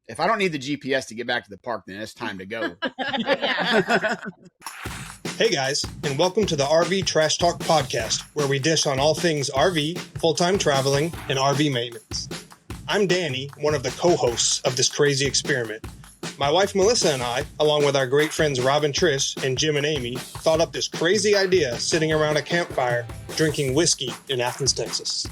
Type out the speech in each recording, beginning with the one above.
if I don't need the GPS to get back to the park, then it's time to go. Hey guys, and welcome to the RV Trash Talk podcast, where we dish on all things RV, full-time traveling, and RV maintenance. I'm Danny, one of the co-hosts of this crazy experiment. My wife Melissa and I, along with our great friends Rob and Trish and Jim and Amy, thought up this crazy idea sitting around a campfire drinking whiskey in Athens, Texas.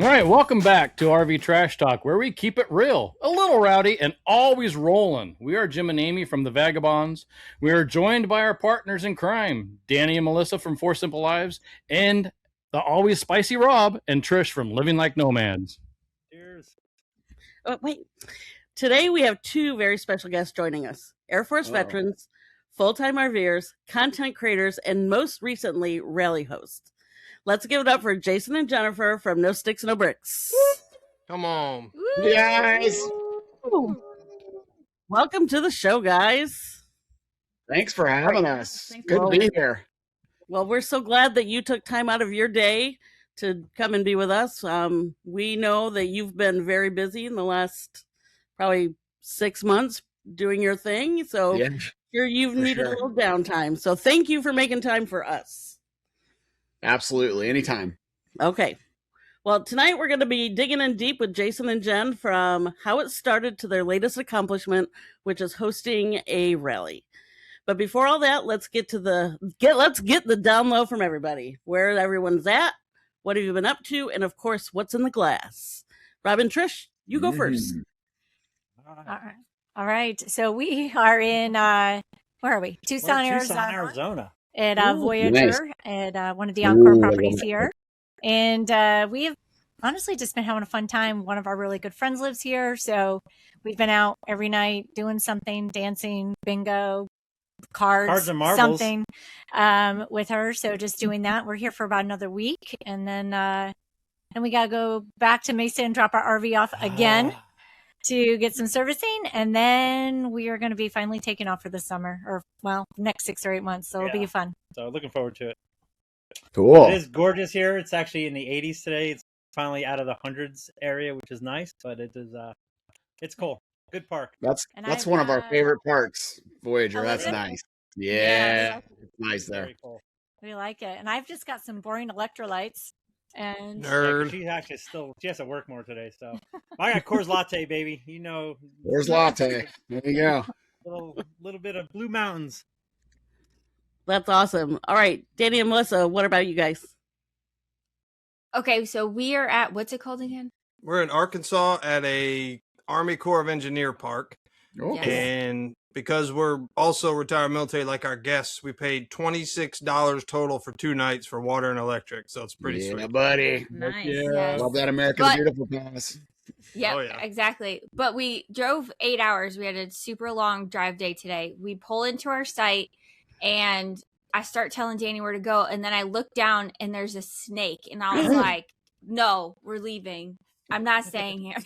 All right, welcome back to RV Trash Talk, where we keep it real, a little rowdy, and always rolling. We are Jim and Amy from the Thevagabonds. We are joined by our partners in crime, Danny and Melissa from Four Simple Lives, and the always spicy Rob and Trish from Living Like Nomads. Cheers. Oh, wait. Today we have two very special guests joining us. Air Force veterans, full-time RVers, content creators, and most recently, rally hosts. Let's give it up for Jason and Jennifer from No Sticks, No Bricks. Come on. Yes. Welcome to the show, guys. Thanks for having us. Thanks. Good to be here. Well, we're so glad that you took time out of your day to come and be with us. We know that you've been very busy in the last probably 6 months doing your thing. So you've needed a little downtime. So thank you for making time for us. Absolutely. Anytime. Okay. Well, tonight we're going to be digging in deep with Jason and Jen from how it started to their latest accomplishment, which is hosting a rally. But before all that, let's get the down low from everybody. Where everyone's at, what have you been up to, and of course, what's in the glass. Rob and Trish, you go first. All right. So we are in where are we? Tucson, Arizona. At Voyager, nice. At one of the Encore properties here. And we have honestly just been having a fun time. One of our really good friends lives here. So we've been out every night doing something, dancing, bingo, cards and marbles. something with her. So just doing that. We're here for about another week. And then we got to go back to Mesa and drop our RV off again to get some servicing. And then we are going to be finally taking off for the summer, or next 6 or 8 months. So it'll be fun. So looking forward to it. Cool. It is gorgeous here. It's actually in the 80s today. It's finally out of the hundreds area, which is nice, but it is it's cool. Good park. That's one of our favorite parks, Voyager. That's nice. Yeah. It's nice there. Very cool. We like it. And I've just got some boring electrolytes. And Nerd. She's actually she has to work more today, so I got Coors Latte, baby. You know, There's latte. There you go. little bit of Blue Mountains. That's awesome. All right, Danny and Melissa, what about you guys? Okay, so we are at, what's it called again? We're in Arkansas at a Army Corps of Engineer park. Oh, Yes. And because we're also retired military like our guests, we paid $26 total for 2 nights for water and electric. So it's pretty yeah, sweet. buddy. Nice. Yeah. Love that American But- Beautiful pass. Yep, Oh, yeah. exactly. But we drove 8 hours. We had a super long drive day today. We pull into our site and I start telling Danny where to go. And then I look down and there's a snake. And I was like, no, we're leaving. I'm not staying here.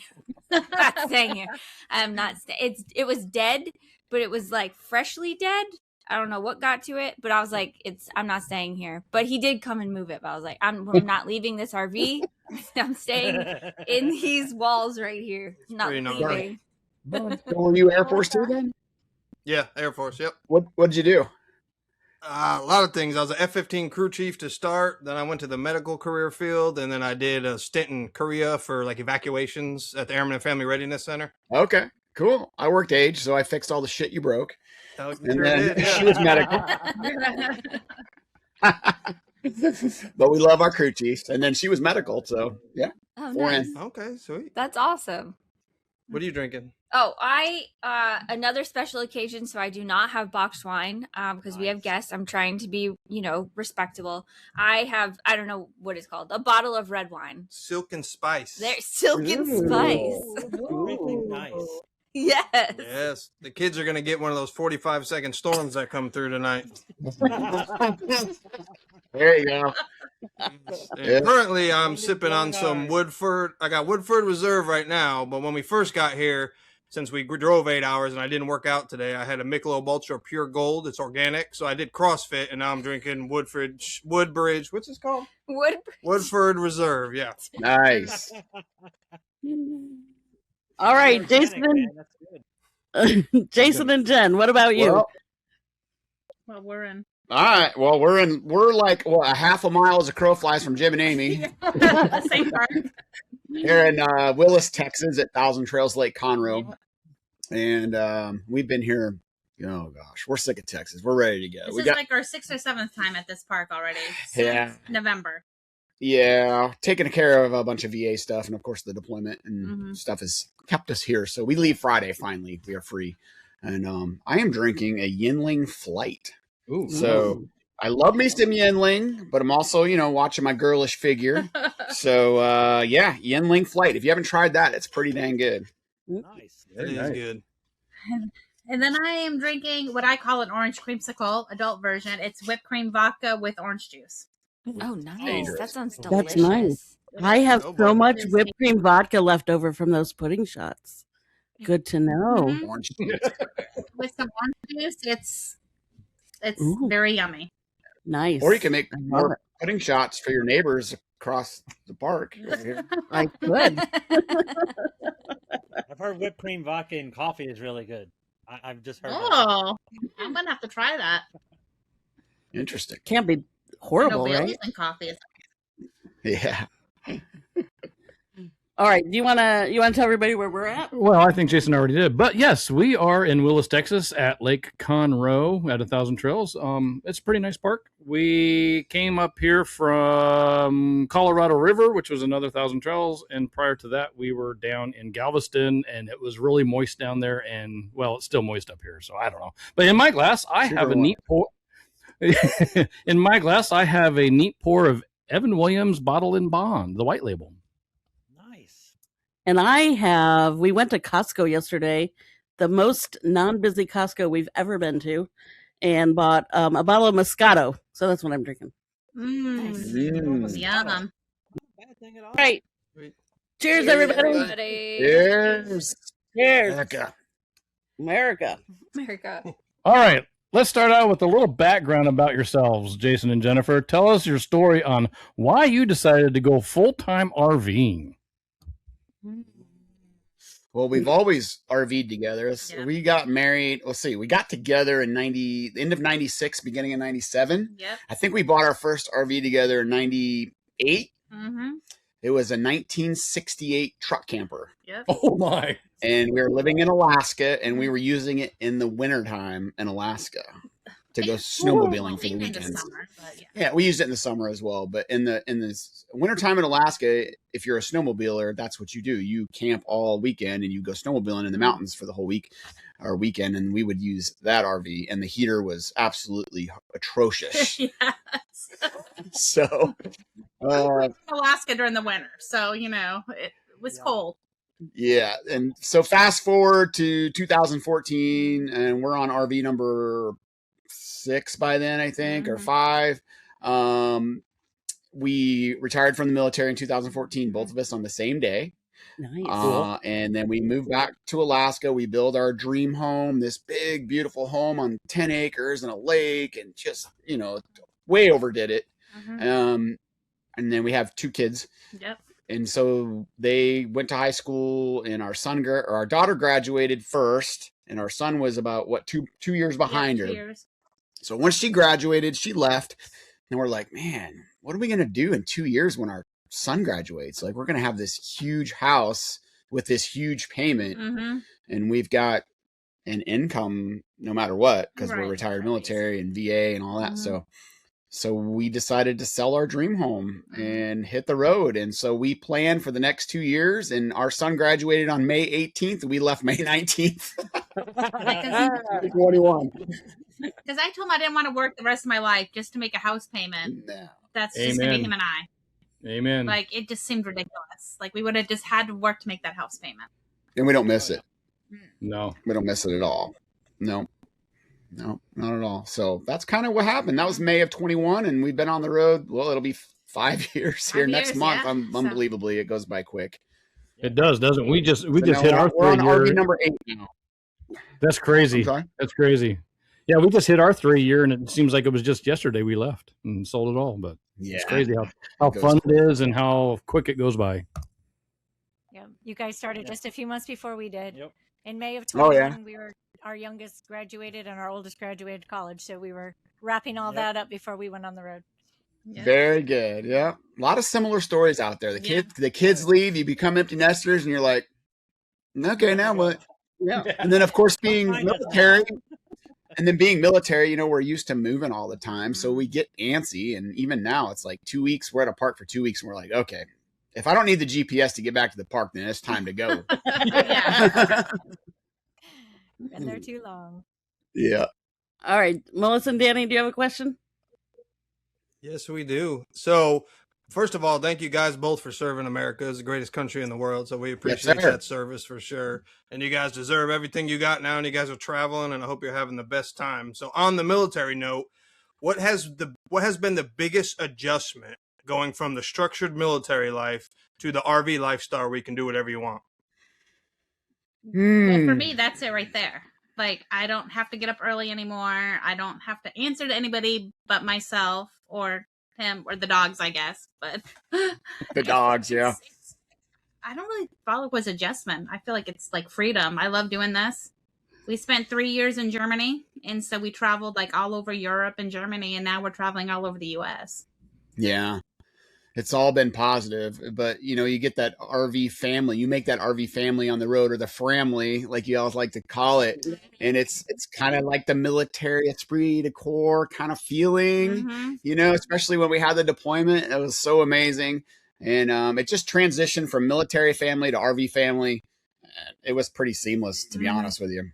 I'm not staying here. I'm not. It was dead, but it was like freshly dead. I don't know what got to it, but I was like, I'm not staying here. But he did come and move it. But I was like, I'm not leaving this RV. I'm staying in these walls right here. I'm not Pretty nice. leaving. So were you Air Force too then? Yeah, Air Force. Yep. What'd you do? A lot of things. I was an F-15 crew chief to start. Then I went to the medical career field. And then I did a stint in Korea for like evacuations at the Airman and Family Readiness Center. Okay, cool. I worked age, so I fixed all the shit you broke. Oh, And sure then did, yeah. she was medical. But we love our crew chiefs. And then she was medical, so yeah. Oh, Four nice. in. Okay, sweet. That's awesome. What are you drinking? Oh, another special occasion, so I do not have boxed wine because we have guests. I'm trying to be, respectable. I have, I don't know what it's called, a bottle of red wine. Silk and Spice. There's Silk and Spice. Everything nice. Yes. Yes, the kids are going to get one of those 45-second storms that come through tonight. There you go. And currently, I'm sipping on some Woodford. I got Woodford Reserve right now, but when we first got here, since we drove 8 hours and I didn't work out today, I had a Michelob Ultra Pure Gold. It's organic, so I did CrossFit, and now I'm drinking Woodbridge. What's this called? Woodford Reserve. Yeah. Nice. All right, Organic, Jason man, that's good. and Jason and Jen, what about you? Well, we're in. All right. Well, we're like a half a mile as a crow flies from Jim and Amy. The same part. Here in Willis, Texas, at Thousand Trails Lake Conroe, and we've been here. Oh gosh, we're sick of Texas. We're ready to go. This is like our 6th or 7th time at this park already. Since November. Yeah, taking care of a bunch of VA stuff, and of course the deployment and stuff has kept us here. So we leave Friday. Finally, we are free, and I am drinking a Yinling Flight. Ooh. So I love me some Yinling, but I'm also watching my girlish figure. So Yinling Flight. If you haven't tried that, it's pretty dang good. Nice. That is good. And then I am drinking what I call an orange creamsicle, adult version. It's whipped cream vodka with orange juice. Oh, nice. Dangerous. That sounds delicious. That's nice. I have so much whipped cream vodka left over from those pudding shots. Good to know. Mhm. Orange. With some orange juice, it's Ooh. very yummy. Nice. Or you can make I love more it. pudding shots for your neighbors across the park. I could. I've heard whipped cream vodka and coffee is really good. I've just heard that. Oh, I'm gonna have to try that. Interesting. Can't be horrible, right? Bailey's and coffee is. Yeah. All right. Do you wanna tell everybody where we're at? Well, I think Jason already did. But yes, we are in Willis, Texas at Lake Conroe at 1,000 Trails. It's a pretty nice park. We came up here from Colorado River, which was another 1,000 Trails. And prior to that, we were down in Galveston, and it was really moist down there. And, well, it's still moist up here, so I don't know. But in my glass, I have a neat pour. In my glass, I have a neat pour of Evan Williams Bottle and Bond, the white label. And we went to Costco yesterday, the most non-busy Costco we've ever been to, and bought a bottle of Moscato. So that's what I'm drinking. Yum. All right. Cheers, everybody. Cheers. Cheers. America. America. All right. Let's start out with a little background about yourselves, Jason and Jennifer. Tell us your story on why you decided to go full-time RVing. Well, we've always RV'd together. So we got married. Let's see. We got together in end of 96, beginning of 97. Yep. I think we bought our first RV together in 98. Mm-hmm. It was a 1968 truck camper. Yep. Oh, my. And we were living in Alaska, and we were using it in the wintertime in Alaska to go snowmobiling for the weekends. Summer, yeah, we used it in the summer as well. But in the wintertime in Alaska, if you're a snowmobiler, that's what you do. You camp all weekend and you go snowmobiling in the mountains for the whole week or weekend. And we would use that RV, and the heater was absolutely atrocious. Yes. So Alaska during the winter, so it was cold. Yeah, and so fast forward to 2014, and we're on RV number 6 by then, I think, or 5. We retired from the military in 2014, both of us on the same day. Nice. And then we moved back to Alaska. We built our dream home, this big, beautiful home on 10 acres and a lake, and just, way overdid it. And then we have 2 kids. Yep. And so they went to high school, and our daughter graduated first, and our son was about 2 years behind her. 2 years. So once she graduated, she left, and we're like, man, what are we going to do in 2 years when our son graduates? Like, we're going to have this huge house with this huge payment, and we've got an income no matter what, because we're retired military and VA and all that. So we decided to sell our dream home and hit the road. And so we planned for the next 2 years, and our son graduated on May 18th. And we left May 19th. 21. Because I told him I didn't want to work the rest of my life just to make a house payment. No. That's just going to be him and I. Amen. Like, it just seemed ridiculous. Like, we would have just had to work to make that house payment. And we don't miss it. No. We don't miss it at all. No, not at all. So that's kind of what happened. That was May of 21, and we've been on the road. Well, it'll be 5 years here next month. Yeah. Unbelievably, it goes by quick. It does, doesn't it? We just hit our we're on 3 year. RV number 8 now. That's crazy. That's crazy. Yeah, we just hit our 3 year, and it seems like it was just yesterday we left and sold it all. But it's crazy how fun it is and how quick it goes by. Yeah. You guys started just a few months before we did. Yep. In May of Oh, 21, yeah. our youngest graduated and our oldest graduated college. So we were wrapping all that up before we went on the road. Yeah. Very good. Yeah. A lot of similar stories out there. The kids leave, you become empty nesters, and you're like, okay, now what? Yeah. And then, of course, being military, we're used to moving all the time. So we get antsy. And even now, it's like 2 weeks. We're at a park for 2 weeks, and we're like, okay, if I don't need the GPS to get back to the park, then it's time to go. Been there too long. Yeah. All right. Melissa and Danny, do you have a question? Yes, we do. So, first of all, thank you guys both for serving America. It's the greatest country in the world. So we appreciate that service for sure. And you guys deserve everything you got now. And you guys are traveling, and I hope you're having the best time. So on the military note, what has been the biggest adjustment going from the structured military life to the RV lifestyle where you can do whatever you want? Well, for me, that's it right there. Like, I don't have to get up early anymore. I don't have to answer to anybody but myself or him or the dogs, I guess. But the dogs, yeah. I don't really follow what's adjustment. I feel like it's like freedom. I love doing this. We spent 3 years in Germany, and so we traveled like all over Europe and Germany, and now we're traveling all over the U.S. Yeah. It's all been positive, but you get that RV family. You make that RV family on the road, or the framily, like you always like to call it, and it's kind of like the military esprit de corps kind of feeling, especially when we had the deployment. It was so amazing, and it just transitioned from military family to RV family. It was pretty seamless, to be honest with you.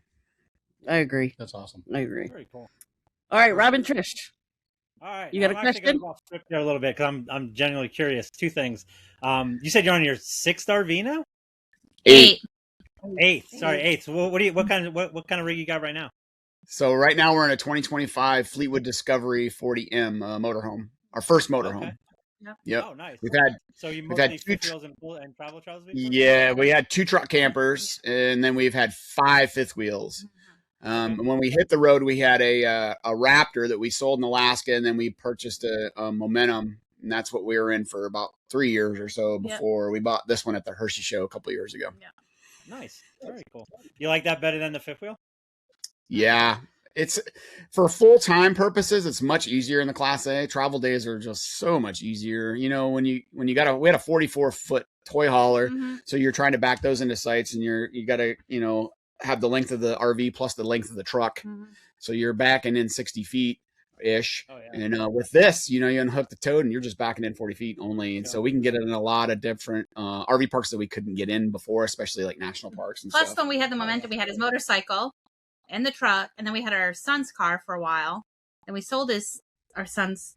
I agree. That's awesome. I agree. Very cool. All right, Rob and Trish. All right, you got a question? I'm off script there a little bit because I'm genuinely curious. Two things. You said you're on your 6th RV now. 8. 8th. Sorry, 8th. So what kind of rig you got right now? So right now we're in a 2025 Fleetwood Discovery 40M motorhome. Our first motorhome. Okay. Yep. Oh, nice. We've had fifth wheels and travel trailers before? Yeah, we had 2 truck campers, and then we've had 5 fifth wheels. When we hit the road, we had a Raptor that we sold in Alaska, and then we purchased a Momentum, and that's what we were in for about 3 years or so before we bought this one at the Hershey show a couple of years ago. Yeah. Nice. Very cool. You like that better than the fifth wheel? Yeah. It's for full-time purposes, it's much easier in the Class A. Travel days are just so much easier. We had a 44-foot toy hauler, so you're trying to back those into sites, and you got to, have the length of the RV plus the length of the truck. So you're backing in 60 feet ish. Oh, yeah. And with this, you unhook the toad and you're just backing in 40 feet only. And so we can get it in a lot of different RV parks that we couldn't get in before, especially like national parks and Plus, stuff. when we had the Momentum, we had his motorcycle and the truck, and then we had our son's car for a while. And we sold our son's,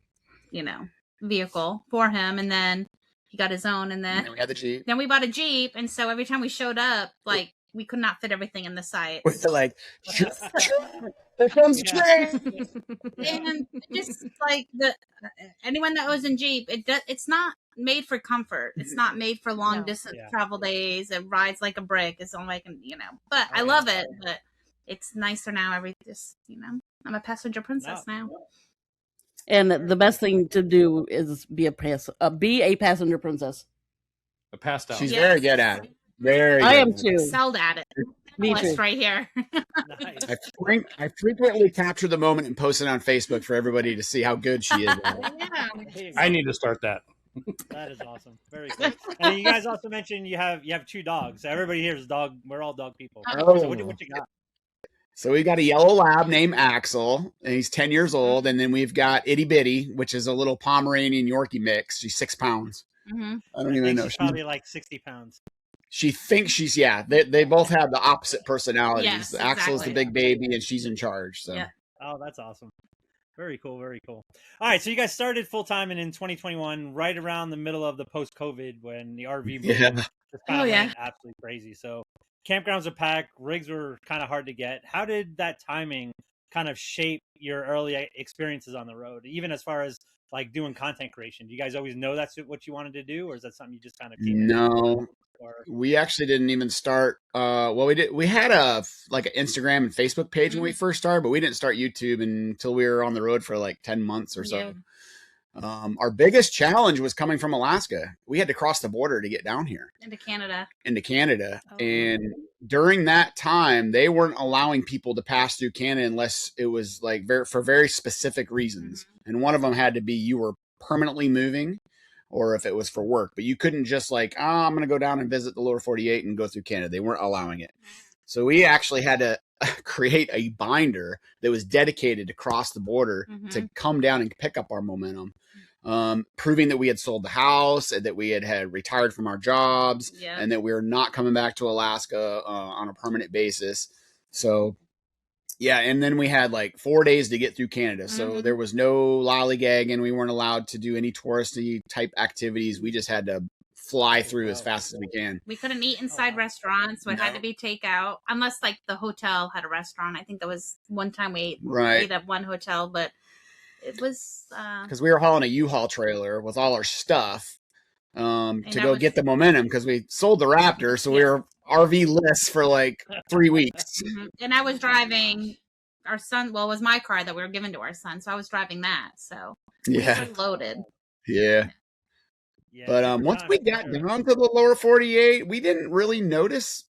vehicle for him, and then he got his own, and then we had the Jeep. Then we bought a Jeep, and so every time we showed up, like, we could not fit everything in the site. We're like, there comes the train. And just like anyone that was in Jeep, it's not made for comfort. It's not made for long distance travel days. It rides like a brick. It's only like, but I love it. But it's nicer now. I'm a passenger princess now. And the best thing to do is be a passenger princess. A passed out. She's very good at it. Very good. I am too. Excelled at it. Me too. Right here. I frequently capture the moment and post it on Facebook for everybody to see how good she is. I need to start that. That is awesome. Very cool. And you guys also mentioned you have 2 dogs. So everybody here is dog. We're all dog people. Oh. So what you got? So we got a yellow lab named Axel, and he's 10 years old. And then we've got Itty Bitty, which is a little Pomeranian Yorkie mix. She's 6 pounds. I don't even know. She's probably like 60 pounds. She thinks she's, they both have the opposite personalities. Yes, Axel's the big baby and she's in charge. So. Yeah. Oh, that's awesome. Very cool. Very cool. All right. So you guys started full time in 2021, right around the middle of the post-COVID when the RV boom just kind of went absolutely crazy. So campgrounds are packed, rigs were kind of hard to get. How did that timing kind of shape your early experiences on the road, even as far as like doing content creation? Do you guys always know that's what you wanted to do, or is that something you just kind of came No. We actually didn't even start. We had an Instagram and Facebook page when we first started, but we didn't start YouTube until we were on the road for like 10 months or so. Our biggest challenge was coming from Alaska. We had to cross the border to get down here. Into Canada. Oh. And during that time, they weren't allowing people to pass through Canada unless it was like for very specific reasons. And one of them had to be you were permanently moving, or if it was for work. But you couldn't just like, I'm going to go down and visit the lower 48 and go through Canada. They weren't allowing it. So we actually had to create a binder that was dedicated to cross the border to come down and pick up our momentum, proving that we had sold the house and that we had retired from our jobs and that we were not coming back to Alaska on a permanent basis. So yeah. And then we had like 4 days to get through Canada. So there was no lollygagging. We weren't allowed to do any touristy type activities. We just had to fly through as fast as we can. We couldn't eat inside restaurants, so it had to be takeout, unless like the hotel had a restaurant. I think there was one time we ate at one hotel, but it was because we were hauling a U-Haul trailer with all our stuff to go get the momentum, because we sold the Raptor, so we were RV lists for like 3 weeks. And I was driving our son. Well, it was my car that we were given to our son, so I was driving that. So we were loaded. Yeah. But once we got down to the lower 48, we didn't really notice.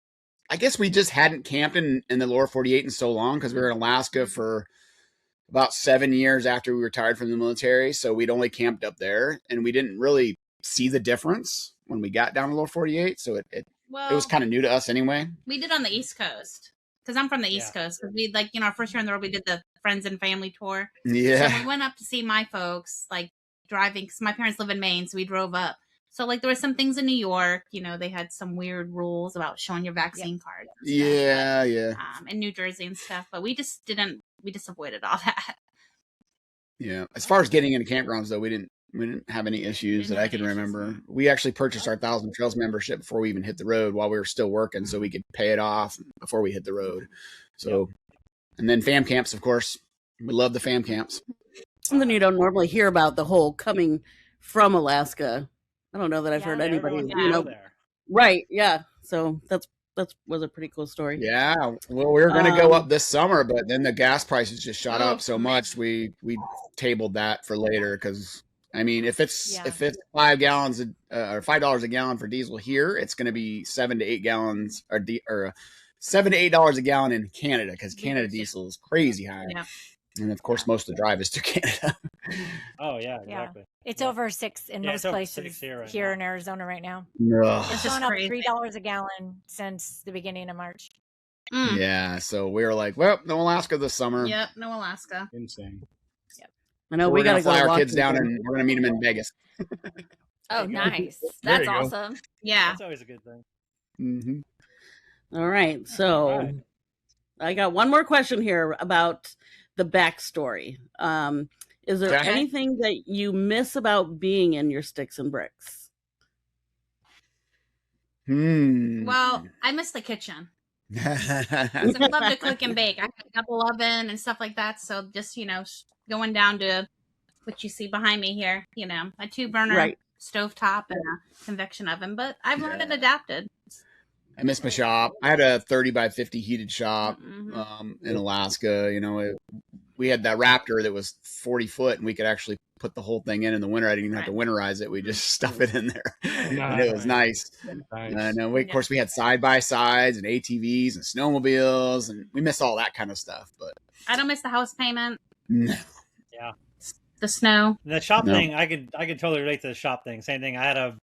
I guess we just hadn't camped in the lower 48 in so long, because we were in Alaska for about 7 years after we retired from the military. So we'd only camped up there, and we didn't really see the difference when we got down to the lower 48. So it was kind of new to us anyway. We did on the East Coast, because I'm from the East Coast. Because we our first year on the road, we did the friends and family tour. Yeah. So we went up to see my folks, like driving, because my parents live in Maine, so we drove up. So like there were some things in New York, they had some weird rules about showing your vaccine card. In New Jersey and stuff, but we just avoided all that. Yeah. As far as getting into campgrounds though, we didn't have any issues that I can remember. We actually purchased our 1,000 Trails membership before we even hit the road, while we were still working, so we could pay it off before we hit the road. So, and then fam camps, of course. We love the fam camps. Something you don't normally hear about, the whole coming from Alaska. I don't know that I've heard anybody, right. Yeah. So that was a pretty cool story. Yeah. Well, we were going to go up this summer, but then the gas prices just shot up so much. We tabled that for later. 'Cause I mean, if it's $5 or $5 a gallon for diesel here, it's going to be $7 to $8 a gallon in Canada, because Canada diesel is crazy high. Yeah. And of course, most of the drive is to Canada. Oh yeah, exactly. It's over $6 in most places here in Arizona right now. Ugh. It's gone up $3 a gallon since the beginning of March. Yeah, so we were like, well, no Alaska this summer. Yep, no Alaska. Insane. Yep. I know we got to fly our kids down, and we're going to meet them in Vegas. Oh, nice. That's awesome. Yeah. That's always a good thing. All right. So I got one more question here about the backstory. Is there anything that you miss about being in your sticks and bricks? Well, I miss the kitchen. I love to cook and bake. I have a double oven and stuff like that. So just, going down to what you see behind me here, a 2-burner stovetop and a convection oven. But I've learned and adapted. I miss my shop. I had a 30 by 50 heated shop in Alaska. We had that Raptor that was 40 foot, and we could actually put the whole thing in the winter. I didn't even have to winterize it. We just stuff it in there. And it was nice. And of course, we had side-by-sides and ATVs and snowmobiles, and we miss all that kind of stuff. But I don't miss the house payment. No. Yeah. The snow. The shop thing, I could totally relate to the shop thing. Same thing. It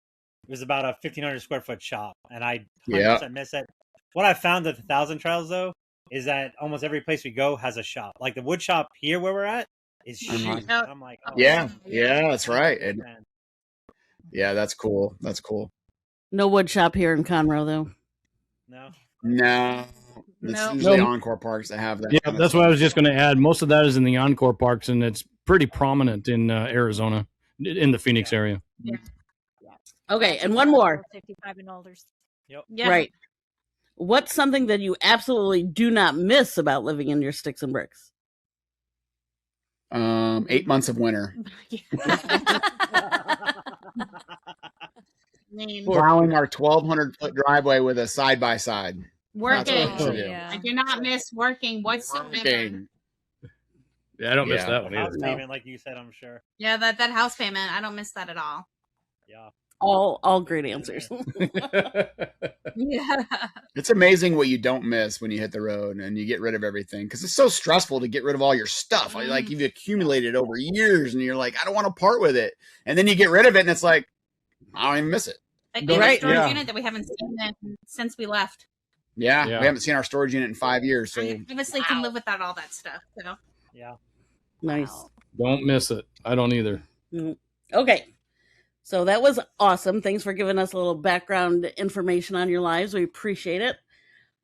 was about a 1,500 square foot shop, and I 100% miss it. What I found at the 1,000 Trails, though, is that almost every place we go has a shop. Like the wood shop here where we're at is huge. I'm like, that's right. And, that's cool. That's cool. No wood shop here in Conroe, though. No. It's usually Encore Parks that have that. Yeah, that's what I was just going to add. Most of that is in the Encore Parks, and it's pretty prominent in Arizona, in the Phoenix area. Yeah. Okay, and one more. 55 and older. Yep. Yeah. Right. What's something that you absolutely do not miss about living in your sticks and bricks? 8 months of winter. Plowing our 1,200 foot driveway with a side by side. Working. I do not miss working whatsoever. Yeah, I don't miss that one either. House payment, like you said, I'm sure. Yeah, that house payment, I don't miss that at all. Yeah. All great answers. Yeah. It's amazing what you don't miss when you hit the road and you get rid of everything, because it's so stressful to get rid of all your stuff. Like you've accumulated over years and you're like, I don't want to part with it. And then you get rid of it and it's like, I don't even miss it. Like the storage unit that we haven't seen since we left. Yeah, we haven't seen our storage unit in 5 years. So I obviously can live without all that stuff. So yeah. Nice. Don't miss it. I don't either. Okay. So that was awesome. Thanks for giving us a little background information on your lives. We appreciate it.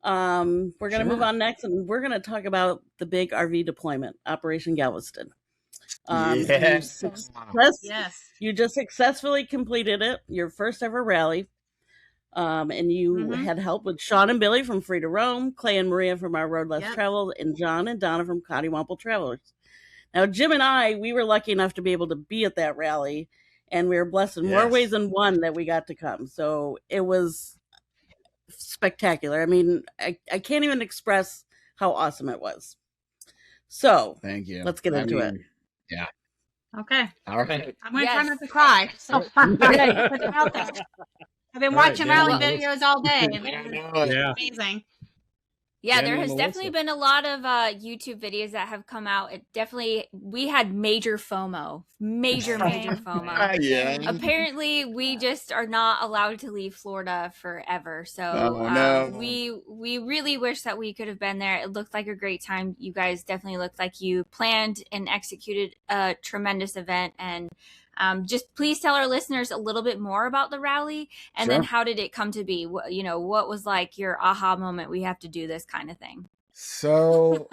We're going to move on next, and we're going to talk about the big RV deployment, Operation Galveston. Yes. You just successfully completed it, your first ever rally. And you had help with Sean and Billy from Free to Roam, Clay and Maria from Our Road Less Traveled, and John and Donna from Cottywomple Travelers. Now, Jim and I, we were lucky enough to be able to be at that rally, and we were blessed in more ways than one that we got to come. So it was spectacular. I mean, I can't even express how awesome it was. So thank you. Let's get into it. Yeah. Okay. All right. I'm going to try not to cry. So put it out there. I've been watching rally videos all day. It's amazing. Yeah, there has definitely been a lot of YouTube videos that have come out. We had major FOMO. Major FOMO. Yeah. Apparently, we just are not allowed to leave Florida forever. So we really wish that we could have been there. It looked like a great time. You guys definitely looked like you planned and executed a tremendous event. And just please tell our listeners a little bit more about the rally, and then how did it come to be? What was like your aha moment? We have to do this kind of thing. So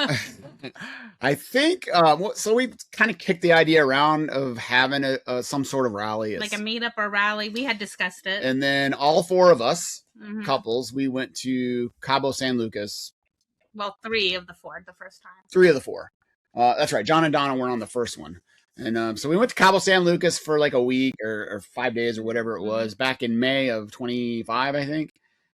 I think, so we kind of kicked the idea around of having some sort of rally. Like a meetup or rally. We had discussed it. And then all four of us, couples, we went to Cabo San Lucas. Well, 3 of the 4 the first time. 3 of the 4. That's right. John and Donna were on the first one. And so we went to Cabo San Lucas for like a week or 5 days or whatever it was back in May of 25, I think.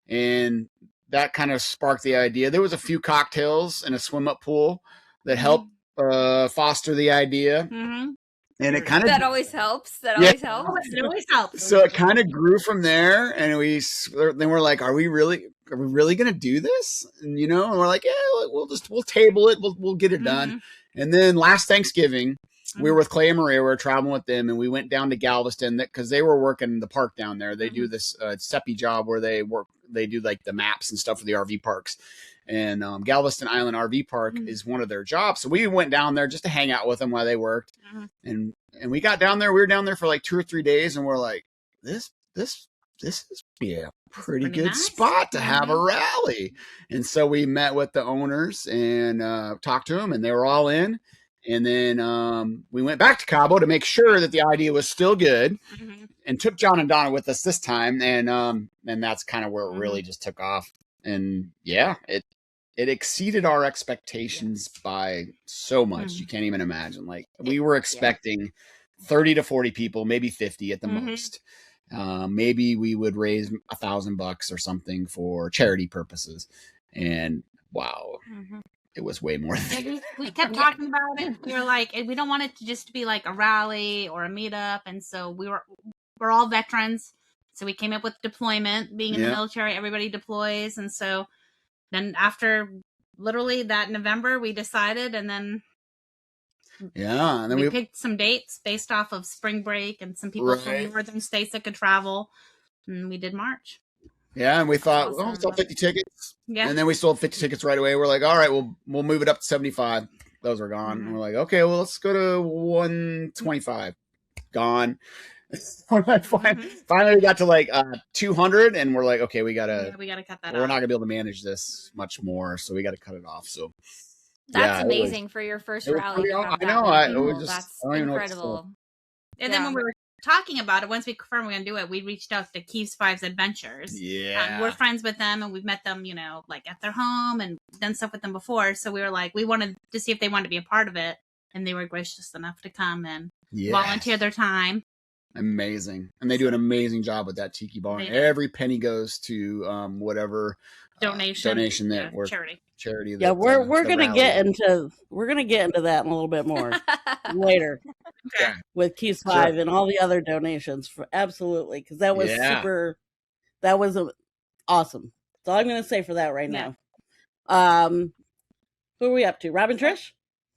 And that kind of sparked the idea. There was a few cocktails and a swim up pool that helped foster the idea. And it kind of... That always helps. It always helps. So it kind of grew from there. And then we're like, are we really going to do this? And, and we're like, yeah, we'll table it. We'll get it done. And then last Thanksgiving, we were with Clay and Maria. We were traveling with them, and we went down to Galveston because they were working the park down there. They do this SEPI job where they do like the maps and stuff for the RV parks. And Galveston Island RV Park is one of their jobs. So we went down there just to hang out with them while they worked. And we got down there. We were down there for like 2 or 3 days, and we're like, this is a pretty good nice spot to have a rally. And so we met with the owners and talked to them, and they were all in. And then we went back to Cabo to make sure that the idea was still good, and took John and Donna with us this time. And that's kind of where it really just took off. And yeah, it exceeded our expectations by so much. You can't even imagine. Like we were expecting 30 to 40 people, maybe 50 at the most. Maybe we would raise $1,000 or something for charity purposes. And wow. It was way more than that. We kept talking about it. We were like, we don't want it to just be like a rally or a meetup. And so we're all veterans. So we came up with deployment. Being in the military, everybody deploys. And so then after literally that November, we decided, and then and then we picked some dates based off of spring break and some people from northern states that could travel. And we did March. Yeah, and we thought, we'll sell 50 tickets. Yeah. And then we sold 50 tickets right away. We're like, all right, we'll move it up to 75. Those were gone. And we're like, okay, well, let's go to 125. Gone. Finally, we got to like 200, and we're like, okay, we gotta cut that. We're not gonna be able to manage this much more, so we got to cut it off. So that's amazing for your first rally. I know. That's incredible. And then when we were talking about it, once we confirmed we're gonna do it, we reached out to Keith's Fives Adventures. We're friends with them, and we've met them, like at their home and done stuff with them before. So we were like, we wanted to see if they wanted to be a part of it, and they were gracious enough to come and volunteer their time. Amazing. And they do an amazing job with that tiki bar. Every penny goes to whatever donation that we're charity. Yeah, we're gonna get into that in a little bit more later. Okay. With Keys 5 and all the other donations, absolutely, because that was awesome. That's all I'm gonna say for that right now. Who are we up to? Robin, Trish?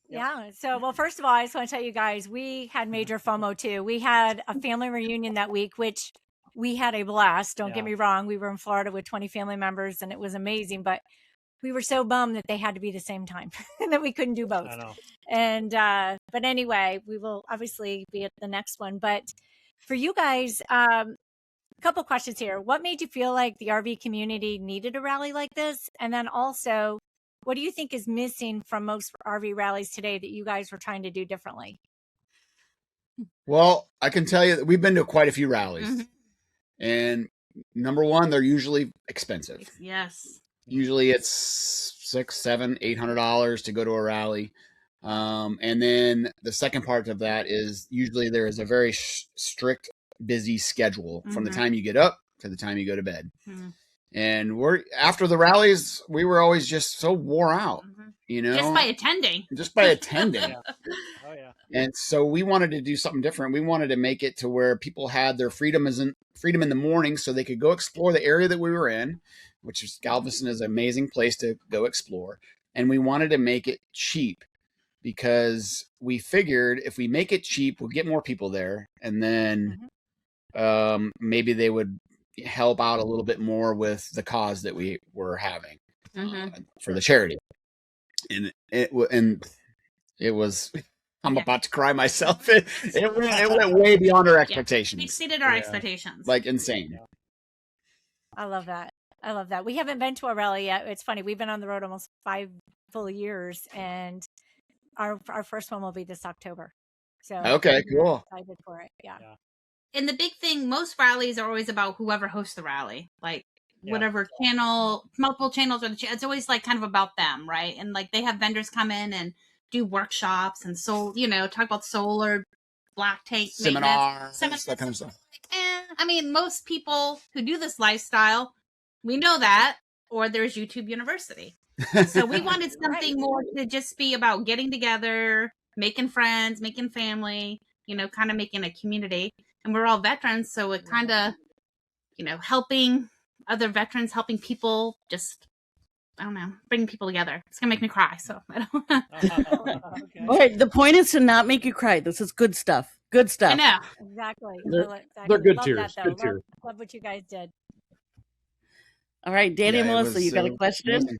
Yeah. So, well, first of all, I just want to tell you guys, we had major FOMO too. We had a family reunion that week, which we had a blast. Don't get me wrong. We were in Florida with 20 family members and it was amazing, but we were so bummed that they had to be the same time and that we couldn't do both. I know. And, but anyway, we will obviously be at the next one. But for you guys, a couple questions here. What made you feel like the RV community needed a rally like this? And then also, what do you think is missing from most RV rallies today that you guys were trying to do differently? Well, I can tell you that we've been to quite a few rallies. And number one, they're usually expensive. Yes. Usually it's $600, $700, $800 to go to a rally. And then the second part of that is usually there is a very strict, busy schedule from the time you get up to the time you go to bed. And after the rallies, we were always just so wore out, you know, just by attending. Oh yeah. And so we wanted to do something different. We wanted to make it to where people had their freedom in the morning, so they could go explore the area that we were in, which is Galveston is an amazing place to go explore. And we wanted to make it cheap because we figured if we make it cheap, we'll get more people there, and then maybe they would help out a little bit more with the cause that we were having for the charity. And it was, I'm about to cry myself. It went way beyond our expectations. It exceeded our expectations. Like insane. I love that. We haven't been to a rally yet. It's funny. We've been on the road almost 5 full years, and our first one will be this October. So okay, cool. Excited for it. Yeah. And the big thing, most rallies are always about whoever hosts the rally, like whatever channel, multiple channels, or it's always like kind of about them, right? And like they have vendors come in and do workshops and talk about solar, black tank seminars, that kind of stuff. I mean, most people who do this lifestyle, we know that, or there's YouTube University. So we wanted something more to just be about getting together, making friends, making family, kind of making a community. And we're all veterans, so it kind of, helping other veterans, helping people, just, I don't know, bringing people together. It's going to make me cry, so I don't Okay. All right, the point is to not make you cry. This is good stuff. Good stuff. I know. Exactly. They're good love tears. That, good tears. Love what you guys did. All right, Danny and Melissa, you got a question? Amazing.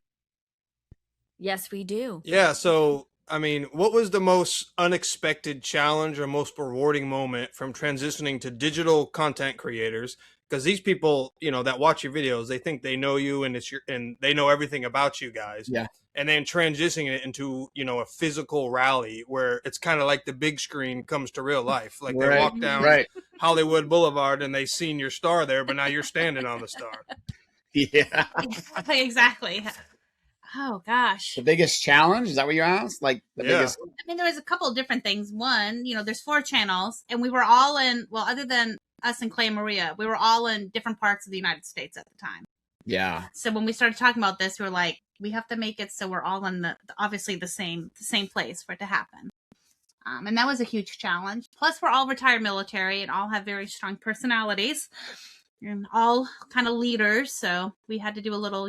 Yes, we do. Yeah, so I mean, what was the most unexpected challenge or most rewarding moment from transitioning to digital content creators? Because these people, that watch your videos, they think they know you and and they know everything about you guys. Yeah. And then transitioning it into, a physical rally where it's kind of like the big screen comes to real life. Like they walk down Hollywood Boulevard and they've seen your star there, but now you're standing on the star. Yeah. Exactly. Oh gosh. The biggest challenge? Is that what you asked? Like the biggest? I mean, there was a couple of different things. One, there's 4 channels, and we were all in, well, other than us and Clay and Maria, we were all in different parts of the United States at the time. Yeah. So when we started talking about this, we were like, we have to make it so we're all in obviously the same place for it to happen. And that was a huge challenge. Plus, we're all retired military and all have very strong personalities and all kind of leaders. So we had to do a little,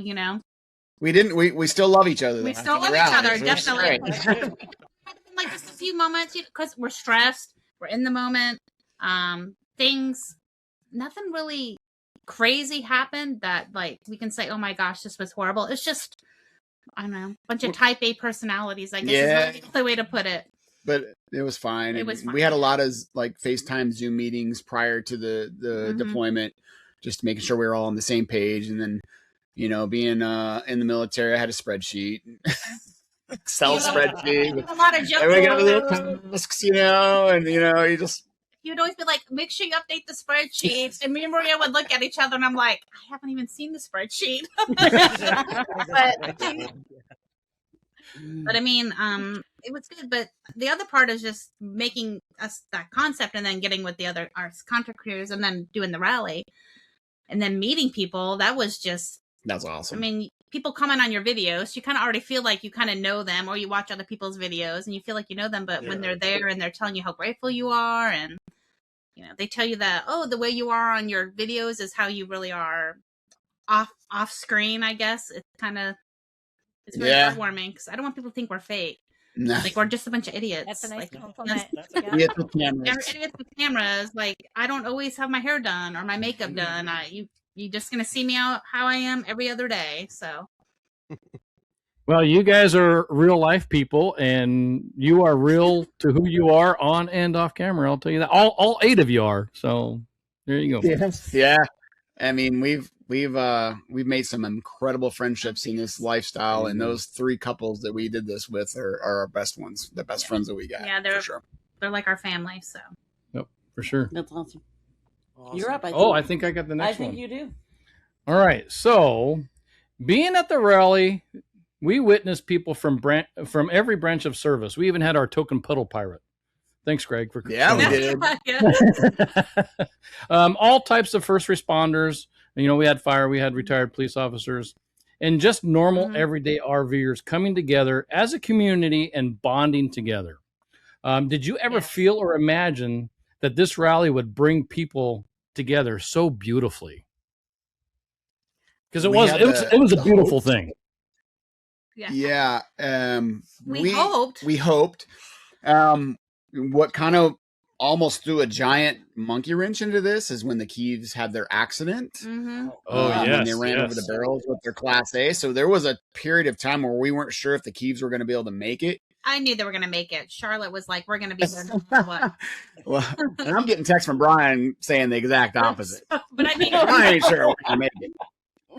We still love each other. We still love each other, definitely. Like just a few moments, because we're stressed, we're in the moment. Nothing really crazy happened that like we can say, oh my gosh, this was horrible. It's just, I don't know, a bunch of type A personalities, I guess is really the way to put it. But it was fine. We had a lot of like FaceTime Zoom meetings prior to the deployment, just making sure we were all on the same page. And then, being in the military, I had a spreadsheet, Excel spreadsheet. A lot of jokes. And we got little tasks, and he would always be like, make sure you update the spreadsheets. And me and Maria would look at each other and I'm like, I haven't even seen the spreadsheet. But I mean, it was good. But the other part is just making us that concept and then getting with our content creators and then doing the rally and then meeting people. That's awesome. I mean, people comment on your videos, you kind of already feel like you kind of know them, or you watch other people's videos and you feel like you know them. But when they're there and they're telling you how grateful you are, and they tell you that, the way you are on your videos is how you really are off screen, I guess. It's very heartwarming, because I don't want people to think we're fake. No. Like, we're just a bunch of idiots. That's a nice like, compliment. Idiots with cameras. Idiots with cameras. Like, I don't always have my hair done or my makeup done. You just gonna see me out how I am every other day. So. Well, you guys are real life people, and you are real to who you are on and off camera. I'll tell you that. All 8 of you are. So there you go. Yes. Yeah. I mean, we've made some incredible friendships in this lifestyle, and those 3 couples that we did this with are our best ones, the best friends that we got. Yeah, they're like our family. So. Yep, for sure. That's awesome. You're up. I think I got the next one. I think you do. All right. So, being at the rally, we witnessed people from every branch of service. We even had our token puddle pirate. Thanks, Greg, for we did. All types of first responders. We had fire, we had retired police officers, and just normal everyday RVers coming together as a community and bonding together. Did you ever feel or imagine that this rally would bring people together so beautifully? Because it was a beautiful thing. Yeah. We hoped. We hoped. What kind of almost threw a giant monkey wrench into this is when the Keeves had their accident. Mm-hmm. And they ran over the barrels with their Class A. So there was a period of time where we weren't sure if the Keeves were going to be able to make it. I knew they were going to make it. Charlotte was like, we're going to be there no matter what. Well, and I'm getting texts from Brian saying the exact opposite. But I mean, I ain't sure we're going to make it.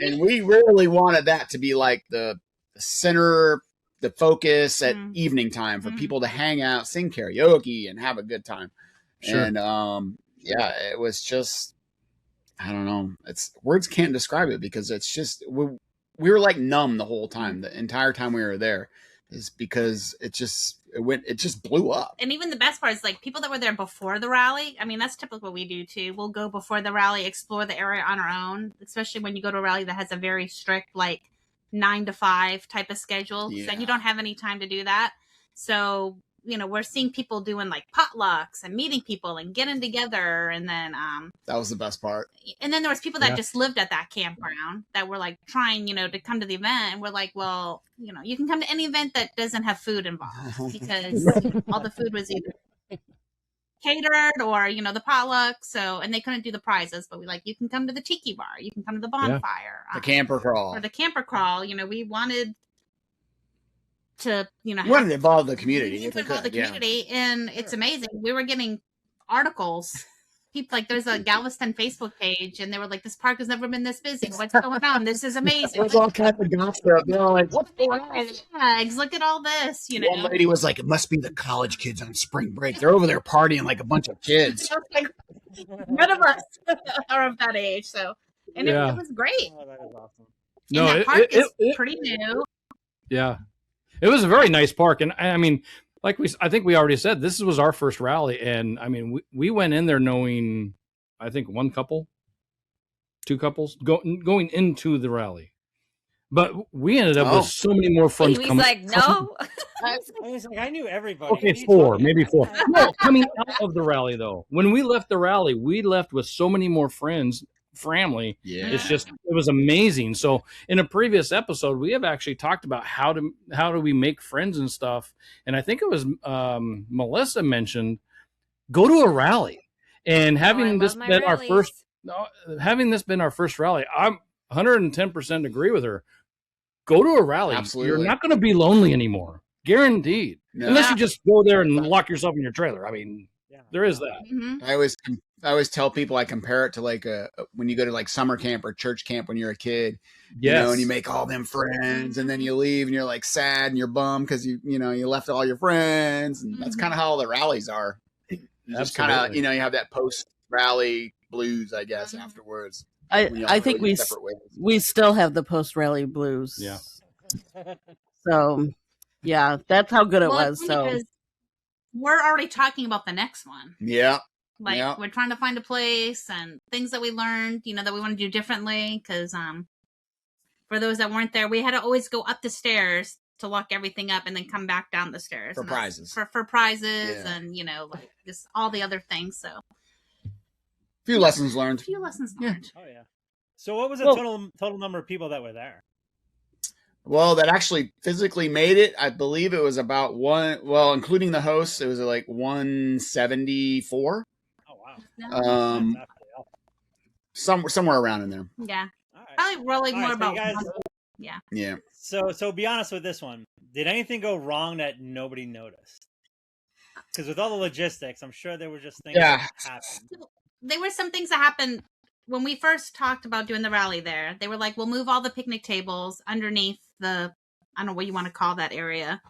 And we really wanted that to be like the center, the focus at evening time for people to hang out, sing karaoke, and have a good time. Sure. And it was just, I don't know. Words can't describe it, because it's just we were like numb the whole time, the entire time we were there, is because it just blew up. And even the best part is, like, people that were there before the rally. I mean, that's typically what we do too. We'll go before the rally, explore the area on our own, especially when you go to a rally that has a very strict, like, 9 to 5 type of schedule. So you don't have any time to do that. So, we're seeing people doing like potlucks and meeting people and getting together. And then that was the best part. And then there was people that just lived at that campground that were like trying, to come to the event. And we're like, well, you can come to any event that doesn't have food involved, because all the food was either catered or, the potluck. So, and they couldn't do the prizes, but you can come to the tiki bar, you can come to the bonfire, the camper crawl, or the camper crawl. We wanted to, we wanted to involve the community. And it's amazing. We were getting articles. People, like, there's a Galveston Facebook page, and they were like, "This park has never been this busy. What's going on? This is amazing." There's all kinds of gossip. They're like, "What's going on?" Eggs, look at all this. One lady was like, "It must be the college kids on spring break. They're over there partying like a bunch of kids." None of us are of that age, so it was great. Oh, that is awesome. And that park is pretty new. Yeah. It was a very nice park. And I mean, I think we already said, this was our first rally. And I mean, we went in there knowing, I think 2 couples going into the rally. But we ended up with so many more friends coming. He's like, no. I knew everybody. Okay, 4, maybe 4. No, coming out of the rally, though. When we left the rally, we left with so many more friends, family. Yeah. It was amazing. So in a previous episode, we have actually talked about how do we make friends and stuff. And I think it was Melissa mentioned, go to a rally. And having this been our first rally, I'm 110% agree with her. Go to a rally. Absolutely. You're not going to be lonely anymore. Guaranteed. No. Unless you just go there and lock yourself in your trailer. I mean, there is that. Mm-hmm. I always tell people, I compare it to like when you go to like summer camp or church camp when you're a kid, and you make all them friends, and then you leave and you're like sad and you're bummed because you left all your friends, and that's kind of how all the rallies are. Just kind of you have that post rally blues, I guess, afterwards. I think we still have the post rally blues. Yeah. So yeah, that's how good it was. So we're already talking about the next one. Yeah. We're trying to find a place and things that we learned, that we want to do differently. Because for those that weren't there, we had to always go up the stairs to lock everything up and then come back down the stairs for prizes. For prizes and, you know, like just all the other things. So a few lessons learned. Oh yeah. So what was the total number of people that were there? Well, that actually physically made it, I believe it was about including the hosts, it was like 174. Oh wow. Somewhere around in there. Yeah. Probably really more about Yeah. So be honest with this one. Did anything go wrong that nobody noticed? Because with all the logistics, I'm sure there were just things that happened. There were some things that happened when we first talked about doing the rally there. They were like, we'll move all the picnic tables underneath I don't know what you want to call that area.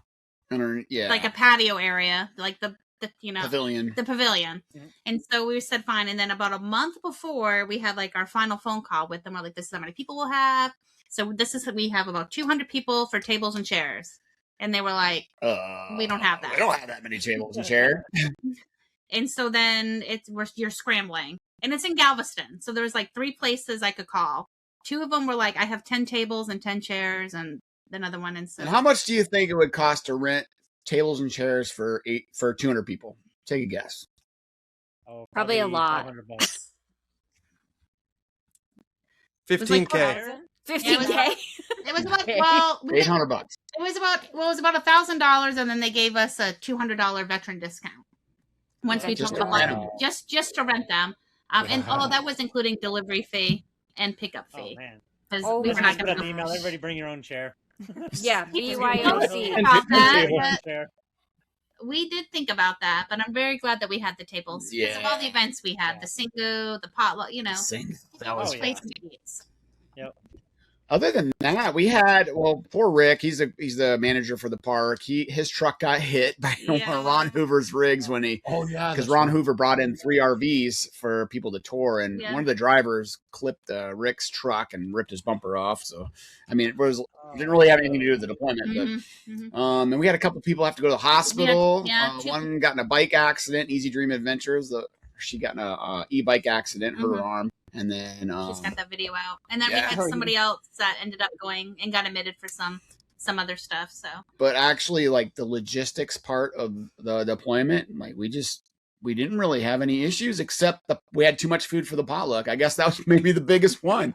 Like a patio area, like the pavilion. The pavilion. Mm-hmm. And so we said fine. And then about a month before, we had like our final phone call with them. We're like, this is how many people we'll have. So we have about 200 people for tables and chairs. And they were like, we don't have that. We don't have that many tables and chairs. And so then you're scrambling. And it's in Galveston. So there's like 3 places I could call. 2 of them were like, I have 10 tables and 10 chairs, and another one. And how much do you think it would cost to rent tables and chairs for 200 people? Take a guess. Oh, probably a lot. $15K. 15K. It was about $800. It was about $1,000, and then they gave us a $200 veteran discount once we told them just to rent them. And that was including delivery fee and pickup fee. Oh man! Because we were not going to email everybody. Bring your own chair. Yeah, BYOC. We did think about that, but I'm very glad that we had the tables because of all the events we had, the Singu, the potluck. You know, that was place to eat. Yep. Other than that, we had poor Rick. He's the manager for the park. His truck got hit by one of Ron Hoover's rigs when because Ron Hoover brought in 3 RVs for people to tour, and one of the drivers clipped Rick's truck and ripped his bumper off. So, I mean, didn't really have anything to do with the deployment, but and we had a couple people have to go to the hospital. One got in a bike accident. Easy Dream Adventures. She got in a e-bike accident, hurt her arm. And then she's got that video out, and then we had somebody else that ended up going and got admitted for some other stuff. So, but actually, like the logistics part of the deployment, like we didn't really have any issues except we had too much food for the potluck. I guess that was maybe the biggest one.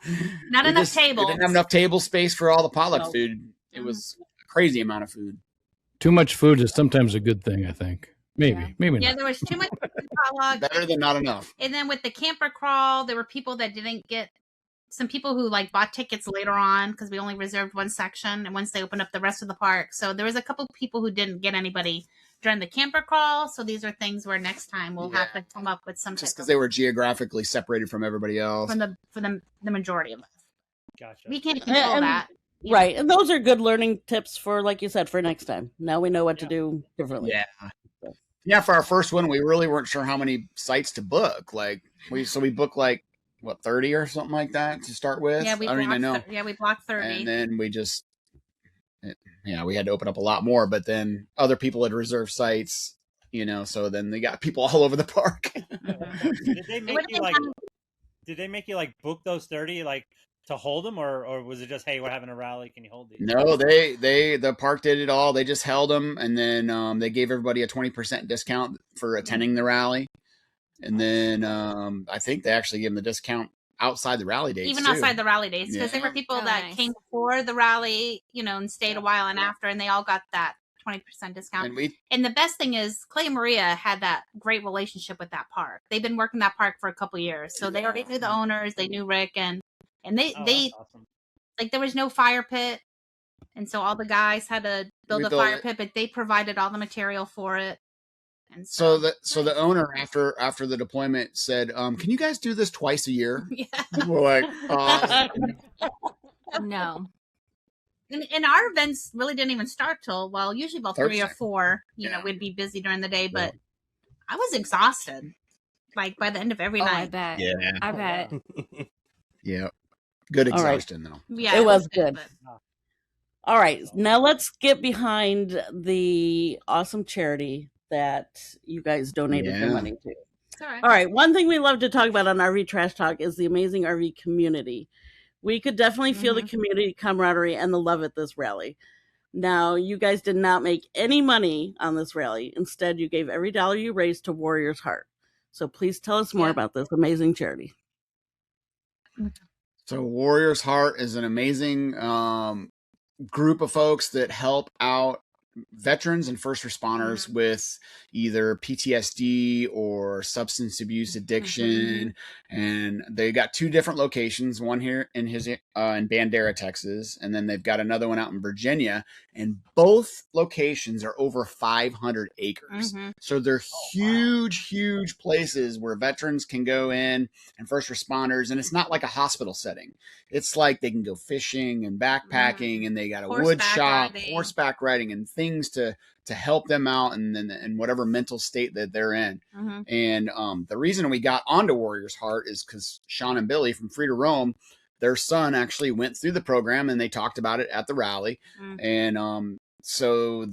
Not enough tables. We didn't have enough table space for all the potluck food. It was a crazy amount of food. Too much food is sometimes a good thing, I think. Maybe not. Yeah, there was too much potluck. Better than not enough. And then with the camper crawl, there were people that didn't get. Some people who like bought tickets later on because we only reserved one section, and once they opened up the rest of the park, so there was a couple people who didn't get anybody during the camper crawl. So these are things where next time we'll have to come up with some. Just because they were geographically separated from everybody else. For the majority of us. Gotcha. We can't control that. Right, and those are good learning tips for, like you said, for next time. Now we know what to do differently. Yeah, for our first one, we really weren't sure how many sites to book. Like we booked 30 or something like that to start with. Yeah, we blocked 30. And then we had to open up a lot more. But then other people had reserved sites, so then they got people all over the park. Did they make you book those 30 to hold them, or was it just, hey, we're having a rally, can you hold these? No, the park did it all. They just held them, and then they gave everybody a 20% discount for attending the rally. And then I think they actually gave them the discount outside the rally dates. Even outside the rally dates, because there were people that came before the rally, and stayed a while and after, and they all got that 20% discount. And the best thing is Clay and Maria had that great relationship with that park. They've been working that park for a couple years, so they already knew the owners. They knew Rick, and they awesome. There was no fire pit, and so all the guys had to build a fire pit, but they provided all the material for it. And so the owner after the deployment said, "Can you guys do this twice a year?" Yeah. We're like, no. And our events really didn't even start till usually about Thursday. 3 or 4. We'd be busy during the day, but I was exhausted. By the end of every night. I bet. Yeah. I bet. Yeah. Good exhaustion though. Yeah, it was good. But... All right, now let's get behind the awesome charity that you guys donated the money to. All right, one thing we love to talk about on RV Trash Talk is the amazing RV community. We could definitely feel the community camaraderie and the love at this rally. Now, you guys did not make any money on this rally. Instead, you gave every dollar you raised to Warrior's Heart. So please tell us more about this amazing charity. So Warrior's Heart is an amazing group of folks that help out veterans and first responders with either PTSD or substance abuse addiction. And they got 2 different locations, one here in Bandera, Texas, and then they've got another one out in Virginia, and both locations are over 500 acres. So they're huge places where veterans can go in and first responders, and it's not like a hospital setting. It's like they can go fishing and backpacking, and they got a wood shop, horseback riding, and things to help them out in whatever mental state that they're in. And the reason we got onto Warrior's Heart is because Sean and Billy from Free to Roam, their son actually went through the program, and they talked about it at the rally. And so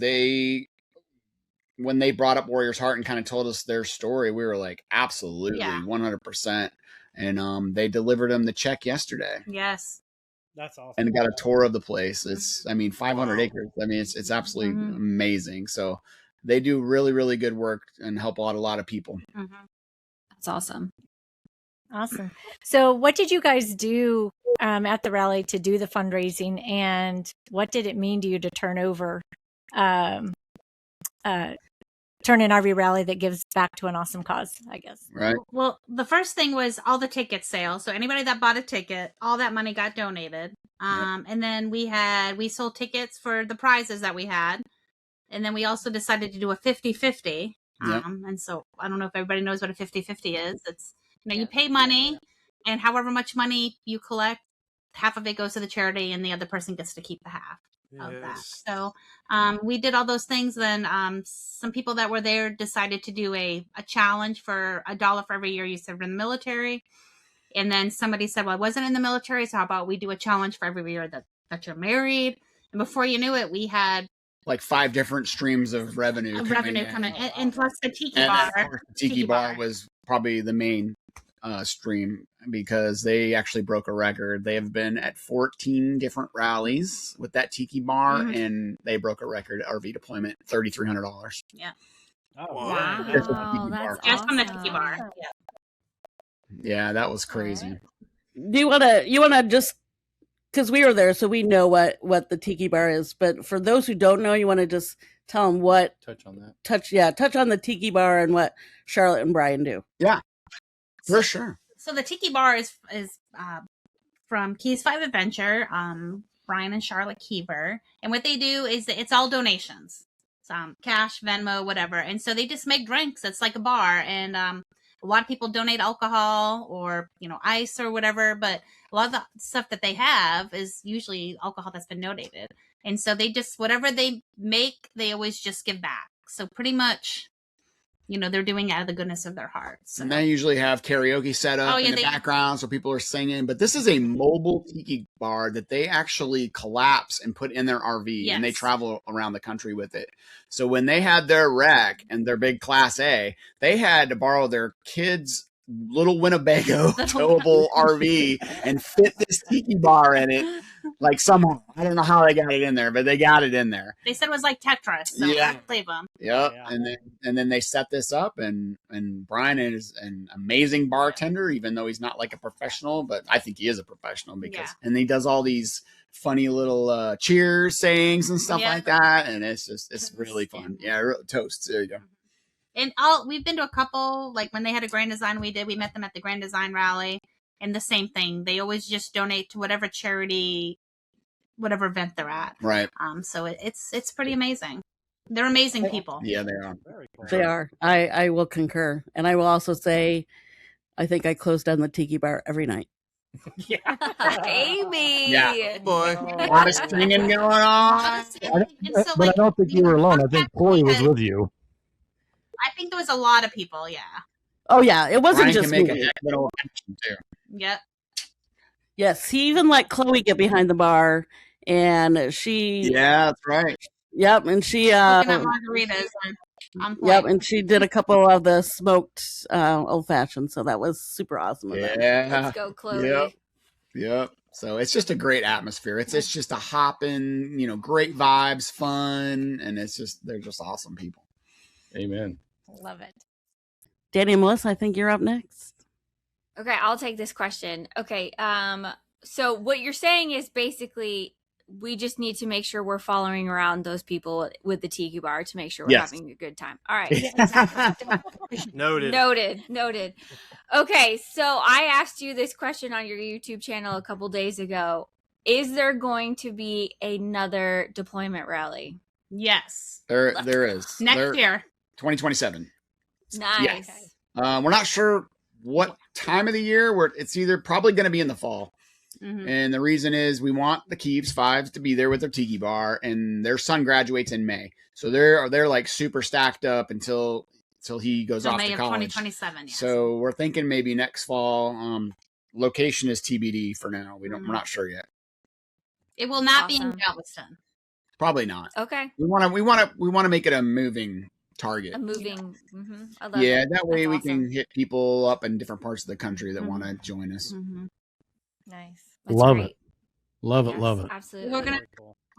when they brought up Warrior's Heart and kind of told us their story, we were like, absolutely, 100%. And they delivered them the check yesterday. Yes. That's awesome. And got a tour of the place. It's, 500 acres. I mean, it's absolutely amazing. So they do really, really good work and help out a lot of people. That's awesome. Awesome. So what did you guys do at the rally to do the fundraising, and what did it mean to you to turn an RV rally that gives back to an awesome cause, I guess? Right. Well, the first thing was all the ticket sales. So anybody that bought a ticket, all that money got donated. And then we sold tickets for the prizes that we had. And then we also decided to do a 50-50. And so I don't know if everybody knows what a 50-50 is. It's, you pay money, and however much money you collect, half of it goes to the charity and the other person gets to keep the half of that. So we did all those things. Then some people that were there decided to do a challenge for $1 for every year you served in the military. And then somebody said, well, I wasn't in the military, so how about we do a challenge for every year that you're married? And before you knew it, we had like 5 different streams of revenue coming in. And plus the tiki bar. The tiki bar was probably the main stream, because they actually broke a record. They have been at 14 different rallies with that tiki bar, and they broke a record RV deployment, $3,300. Yeah. Oh, wow. That's just from the tiki bar. Yeah, that was crazy. Do you want to just, because we were there, so we know what the tiki bar is, but for those who don't know, you want to just tell them touch on the tiki bar and what Charlotte and Brian do. Yeah, for sure. So the tiki bar is from Keys 5 Adventure, Brian and Charlotte Keever, and what they do is it's all donations, cash, Venmo, whatever, and so they just make drinks. It's like a bar, and a lot of people donate alcohol or ice or whatever, but a lot of the stuff that they have is usually alcohol that's been donated, and so they just, whatever they make, they always just give back. So pretty much, they're doing it out of the goodness of their hearts. So. And they usually have karaoke set up in the background, so people are singing. But this is a mobile tiki bar that they actually collapse and put in their RV, and they travel around the country with it. So when they had their wreck and their big Class A, they had to borrow their kids' little Winnebago towable RV and fit this tiki bar in it. Like somehow, I don't know how they got it in there, but they got it in there. They said it was like Tetris. So save them. Yep. Yeah. And then they set this up, and Brian is an amazing bartender, even though he's not like a professional, but I think he is a professional and he does all these funny little cheers sayings and stuff like that, and it's really fun. Yeah, toasts. There you go. And we've been to a couple, like when they had a Grand Design, we met them at the Grand Design rally. And the same thing, they always just donate to whatever charity, whatever event they're at. Right. So it's pretty amazing. They're amazing people. Yeah, they are. They are. I will concur, and I will also say, I think I close down the tiki bar every night. Amy. Yeah, boy. A lot of singing going on. But I don't think you were alone. I think Corey was with you. I think there was a lot of people. Yeah. Oh yeah, it wasn't Brian just can me. make a heck of an action too. Yep. Yes, he even let Chloe get behind the bar, and she. Yeah, that's right. Yep, and she. Looking at margaritas. Yep, and she did a couple of the smoked old fashioned, so that was super awesome. Yeah. Let's go, Chloe. Yep. So it's just a great atmosphere. It's just a hopping, great vibes, fun, and they're just awesome people. Amen. Love it. Danny and Melissa, I think you're up next. Okay, I'll take this question. Okay, so what you're saying is basically we just need to make sure we're following around those people with the tiki bar to make sure we're having a good time. All right. Noted. Okay, so I asked you this question on your YouTube channel a couple days ago. Is there going to be another deployment rally? Yes. There is. Next year. 2027. Nice. Yeah. We're not sure what time of the year. It's either probably going to be in the fall. Mm-hmm. And the reason is we want the Keeves Fives to be there with their tiki bar, and their son graduates in May. So they're like super stacked up until he goes off May to of college. 2027. Yes. So we're thinking maybe next fall. Location is TBD for now. We're not sure yet. It will not be in Galveston. Probably not. Okay. We want to make it a moving target. I love it. That way we can hit people up in different parts of the country that want to join us. Mm-hmm. Nice. Love it. Love it. Absolutely. We're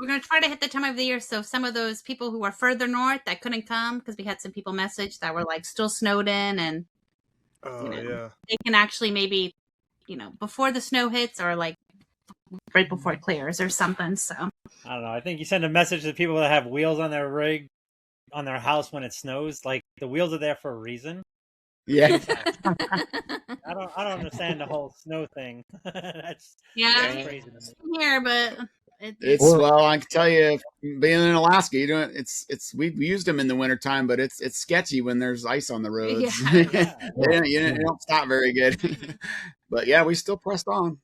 gonna try to hit the time of the year so some of those people who are further north that couldn't come, because we had some people message that were like still snowed in, and they can actually maybe before the snow hits or like right before it clears or something. So I don't know. I think you send a message to people that have wheels on their rig on their house when it snows. Like the wheels are there for a reason. Yeah. I don't understand the whole snow thing. That's crazy to me. Here, but well, I can tell you, being in Alaska, we've used them in the wintertime, but it's sketchy when there's ice on the roads. You don't stop very good. But yeah, we still pressed on.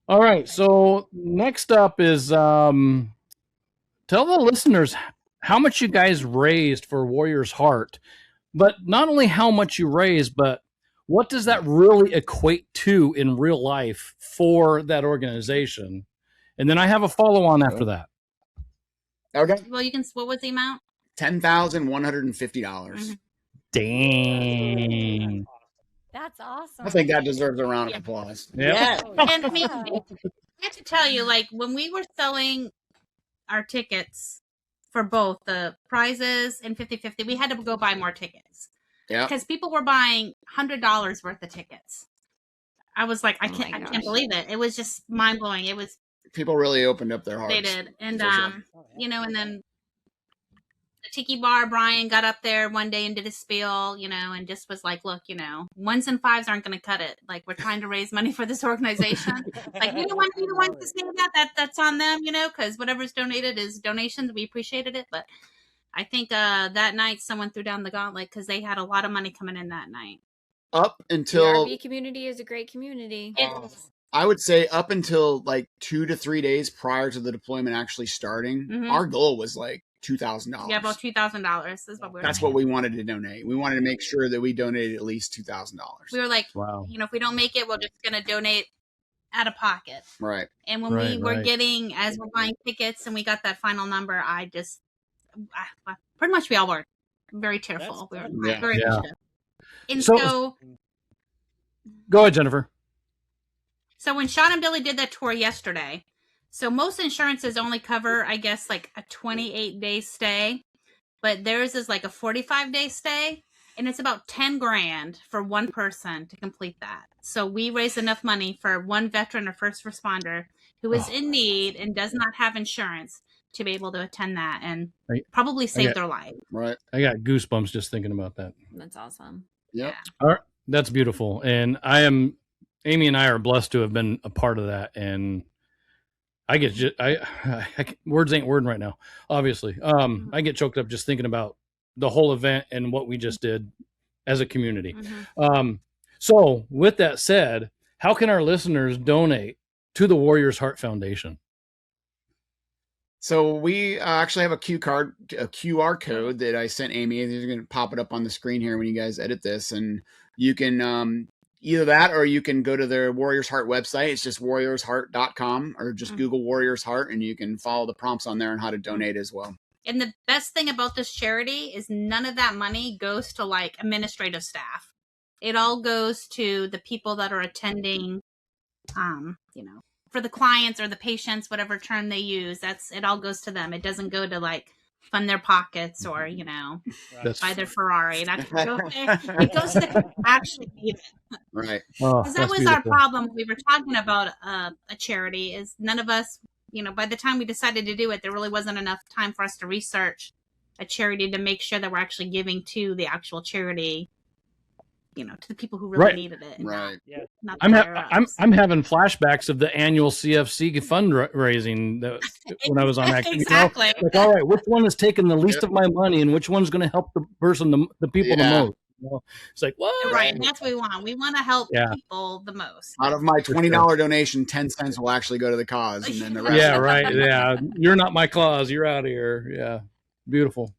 All right. So next up is tell the listeners how much you guys raised for Warrior's Heart, but not only how much you raised, but what does that really equate to in real life for that organization? And then I have a follow-on after that. Okay. Well, what was the amount? $10,150. Mm-hmm. Dang. That's awesome. I think that deserves a round of applause. Yeah. And I have to tell you, like when we were selling our tickets for both the prizes and 50/50, we had to go buy more tickets. Yeah. Because people were buying $100 worth of tickets. I was like, I can't believe it. It was just mind blowing. It was. People really opened up their hearts. They did. And, and then the tiki bar, Brian got up there one day and did a spiel, and just was like, look, ones and fives aren't going to cut it. Like, we're trying to raise money for this organization. Like, we don't want to be the ones to say that's on them, because whatever's donated is donations. We appreciated it. But I think that night someone threw down the gauntlet because they had a lot of money coming in that night. Up until... The RV community is a great community. I would say up until like 2 to 3 days prior to the deployment actually starting, our goal was like $2,000. Yeah, about $2,000 is what we were. That's what we wanted to donate. We wanted to make sure that we donated at least $2,000. We were like, wow. If we don't make it, we're just going to donate out of pocket. Right. And when we were getting, as we're buying tickets and we got that final number, pretty much we all were very tearful. We were very appreciative. And so go ahead, Jennifer. So when Sean and Billy did that tour yesterday, so most insurances only cover, I guess, like a 28-day stay, but theirs is like a 45-day stay, and it's about $10,000 for one person to complete that. So we raised enough money for one veteran or first responder who is in need and does not have insurance to be able to attend that and probably save their life. Right. I got goosebumps just thinking about that. That's awesome. Yep. All right. That's beautiful. And Amy and I are blessed to have been a part of that. And I get words ain't wording right now, obviously. I get choked up just thinking about the whole event and what we just did as a community. Mm-hmm. So with that said, how can our listeners donate to the Warrior's Heart Foundation? So we actually have a QR code that I sent Amy. They're going to pop it up on the screen here when you guys edit this, and you can either that or you can go to their Warrior's Heart website. It's just warriorsheart.com, or just Google Warrior's Heart, and you can follow the prompts on there on how to donate as well. And the best thing about this charity is none of that money goes to like administrative staff. It all goes to the people that are attending for the clients or the patients, whatever term they use, it all goes to them. It doesn't go to like fund their pockets or, buy their Ferrari. It goes to people who actually need it. Right. Because that was our problem when we were talking about a charity, is none of us, by the time we decided to do it, there really wasn't enough time for us to research a charity to make sure that we're actually giving to the actual charity, to the people who really needed it. Right. Not I'm having flashbacks of the annual CFC fundraising when I was on that. Exactly. Like, all right, which one is taking the least of my money, and which one's going to help the people the most? It's like, what? Right, and that's what we want. We want to help people the most. Out of my $20 donation, 10 cents will actually go to the cause, and then the rest. Yeah, right. Yeah, you're not my cause. You're out of here. Yeah, beautiful.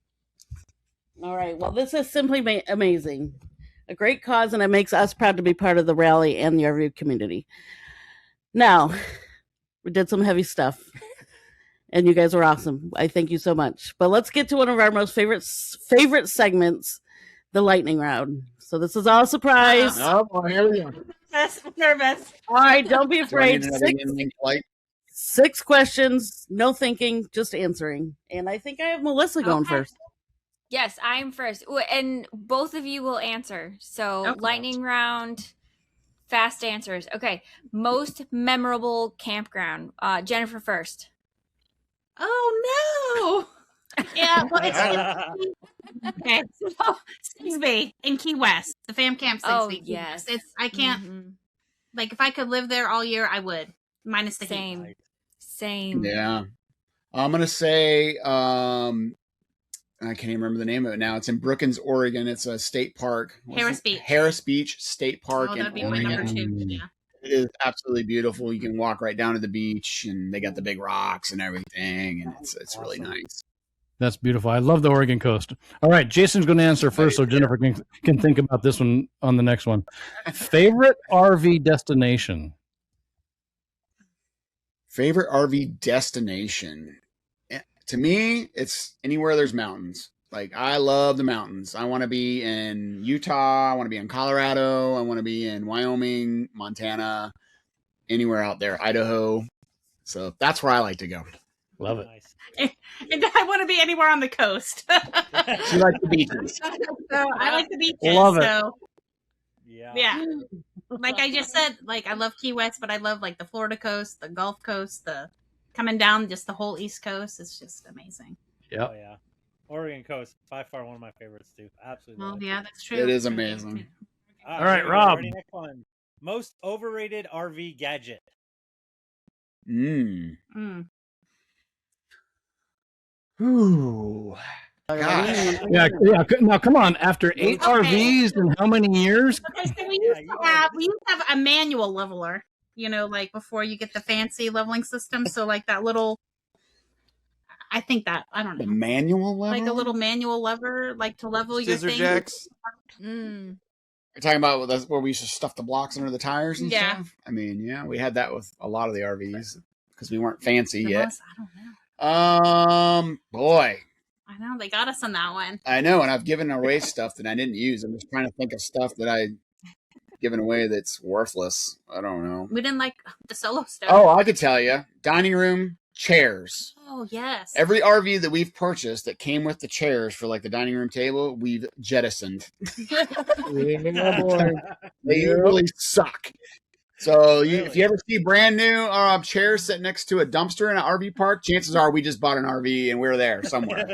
All right. Well, this is simply amazing. A great cause, and it makes us proud to be part of the rally and the RV community. Now, we did some heavy stuff, and you guys were awesome. I thank you so much. But let's get to one of our most favorite segments, the lightning round. So this is all a surprise. Oh, here we go. I'm nervous. All right, don't be afraid. Six questions, no thinking, just answering. And I think I have Melissa going first. Yes, I'm first. And both of you will answer. So lightning round, fast answers. Okay. Most memorable campground. Jennifer first. Oh, no. Yeah. Well, okay. So, Sigsbee in Key West. The fam camp Sigsbee. Oh, yes. I can't, like, if I could live there all year, I would. Minus the heat. Same. Yeah. I'm going to say, I can't even remember the name of it now. It's in Brookings, Oregon. It's a state park. Harris Beach State Park. That'd be my number 2. Yeah. It is absolutely beautiful. You can walk right down to the beach, and they got the big rocks and everything, and it's really nice. That's beautiful. I love the Oregon coast. All right, Jason's going to answer first, so Jennifer can think about this one on the next one. Favorite RV destination? Favorite RV destination? To me, it's anywhere there's mountains. Like, I love the mountains. I want to be in Utah. I want to be in Colorado. I want to be in Wyoming, Montana, anywhere out there, Idaho. So that's where I like to go. Love it. Nice. And I want to be anywhere on the coast. She likes the beaches. So I like the beaches. Love it. So, yeah. Like I just said, like, I love Key West, but I love, like, the Florida coast, the Gulf Coast, coming down just the whole East Coast. It's just amazing. Yep. Oh, yeah. Oregon coast, by far one of my favorites, too. Absolutely. Well, yeah, that's true. It is amazing. All right, Rob. Ready, next one. Most overrated RV gadget. Ooh. Gosh. Yeah. Now, come on. After 8 RVs in how many years? Okay, so we used to have a manual leveler, like before you get the fancy leveling system. So like that little, I think that, I don't know. The manual lever? Like a little manual lever, like to level your thing. Scissor jacks? You're talking about where we used to stuff the blocks under the tires and stuff? I mean, yeah, we had that with a lot of the RVs because we weren't fancy yet. I don't know. Boy. I know, they got us on that one. I know, and I've given away stuff that I didn't use. I'm just trying to think of stuff that I given away that's worthless. I don't know. We didn't like the solo stuff. Oh, I could tell you. Dining room chairs. Oh, yes. Every RV that we've purchased that came with the chairs for like the dining room table, we've jettisoned. They really suck. So if you ever see brand new chairs sitting next to a dumpster in an RV park, chances are we just bought an RV and we're there somewhere.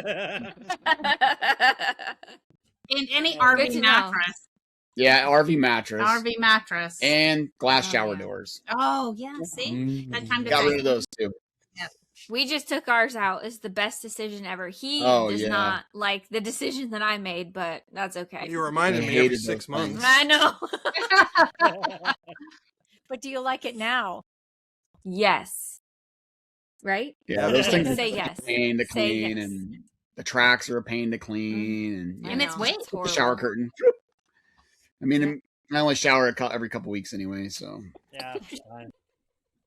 In any RV mattress. Yeah, RV mattress. RV mattress. And glass shower doors. Oh, yeah. See? That time to got rid of those too. Yep. We just took ours out. It's the best decision ever. He does not like the decision that I made, but that's okay. You reminded me every 6 months. I know. But do you like it now? Yes. Right? Yeah, those things say are yes. a pain to clean, yes. and the tracks are a pain to clean, and it's weight. The shower curtain. I mean, I only shower every couple weeks anyway, so. Yeah, fine.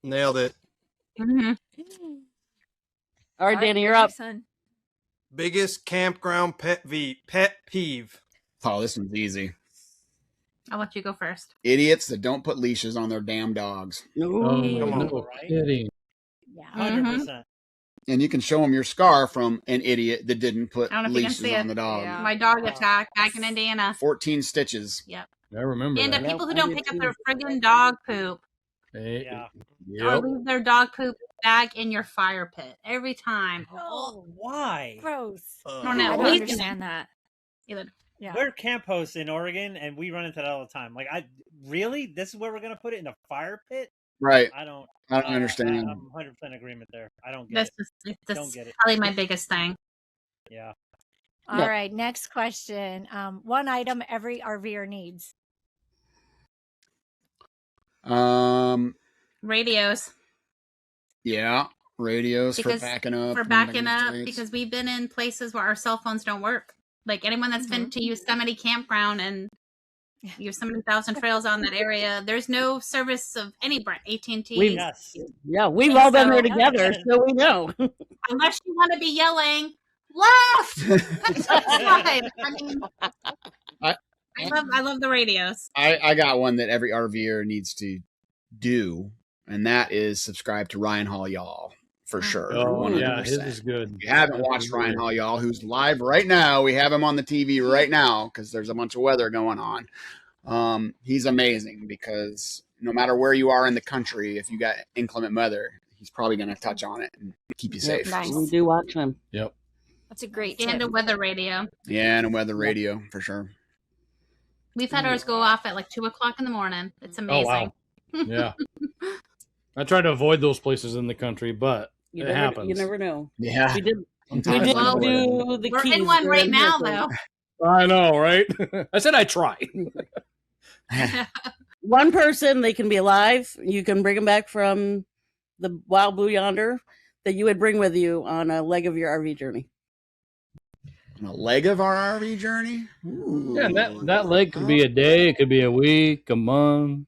Nailed it. Mm-hmm. All right, Danny, you're up. Biggest campground pet peeve. Oh, this one's easy. I'll let you go first. Idiots that don't put leashes on their damn dogs. Oh, no kidding. Yeah. 100%. And you can show them your scar from an idiot that didn't put I don't know if you can leashes see on it. the dog. Yeah. My dog attack back in Indiana. 14 stitches. Yep. I remember And that. the people who don't pick up their friggin' dog poop. Yeah. Or leave their dog poop bag in your fire pit every time. Oh, why? Gross. I don't know. I don't understand that. Either. Yeah. We're camp hosts in Oregon, and we run into that all the time. Like, really? This is where we're going to put it, in a fire pit? Right. I don't understand. I'm 100% agreement there. I don't get it. Don't get it. Probably my biggest thing. Yeah. All right. Next question. One item every RVer needs. Radios. Yeah, radios for backing up. Because we've been in places where our cell phones don't work. Like anyone that's been to Yosemite Campground and Yosemite Thousand Trails on that area, there's no service of any brand. AT&T. We've all been there together, so we know. Unless you want to be yelling left. That's right. I mean, I love the radios. I got one that every RVer needs to do, and that is subscribe to Ryan Hall Y'all for sure. Oh, 100%. yeah, his is good. If you haven't watched Ryan Hall Y'all, who's live right now, we have him on the TV right now because there's a bunch of weather going on. He's amazing because no matter where you are in the country, if you got inclement weather, he's probably going to touch on it and keep you safe. Nice. We do watch him. Yep. That's a great And tip. a weather radio. Yeah, and a weather radio for sure. We've had ours go off at like 2:00 in the morning. It's amazing. Oh, wow. Yeah. I try to avoid those places in the country, but it happens. You never know. Yeah. We did do the We're keys. in one right now, though. I know, right? I said I try. One person, they can be alive. You can bring them back from the wild blue yonder that you would bring with you on a leg of your RV journey. On a leg of our RV journey? Ooh. Yeah, that leg could be a day, it could be a week, a month.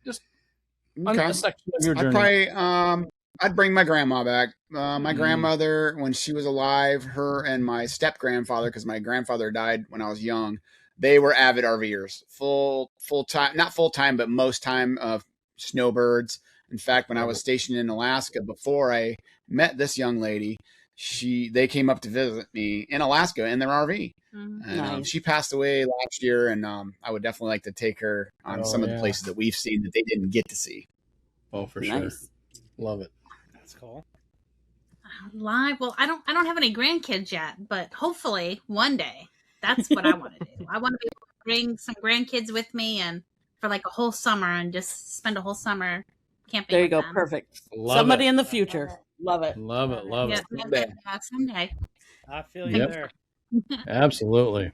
Just a section of your journey. I'd bring my grandma back. My grandmother, when she was alive, her and my step grandfather, because my grandfather died when I was young, they were avid RVers, full time, not full time, but most time of snowbirds. In fact, when I was stationed in Alaska, before I met this young lady, they came up to visit me in Alaska in their RV. And she passed away last year, and I would definitely like to take her on some of the places that we've seen that they didn't get to see. Oh, for sure. Love it. That's cool. Live. Well, I don't have any grandkids yet, but hopefully one day. That's what I want to do. I want to be able to bring some grandkids with me and for like a whole summer and just spend a whole summer camping. There you go. them. Perfect. Love Somebody it. in the future. Love it. Love it. Love it. Someday. I feel you there. Absolutely.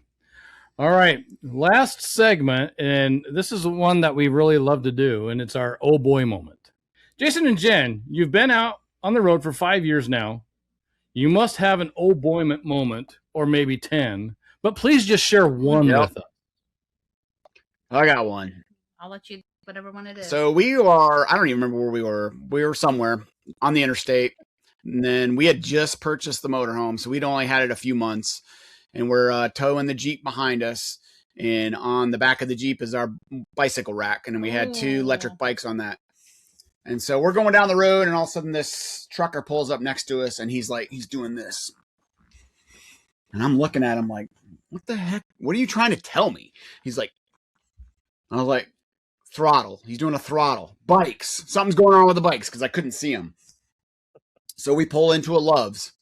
All right. Last segment, and this is one that we really love to do, and it's our oh boy moment. Jason and Jen, you've been out on the road for 5 years now. You must have an oh boy moment, or maybe 10, but please just share one with us. I got one. I'll let you, whatever one it is. So I don't even remember where we were. We were somewhere on the interstate. And then we had just purchased the motorhome. So we'd only had it a few months. And we're towing the Jeep behind us. And on the back of the Jeep is our bicycle rack. And then we had 2 electric bikes on that. And so we're going down the road. And all of a sudden this trucker pulls up next to us. And he's doing this. And I'm looking at him like, what the heck? What are you trying to tell me? He's like, I was like, throttle. He's doing a throttle. Bikes. Something's going on with the bikes because I couldn't see him. So we pull into a Love's.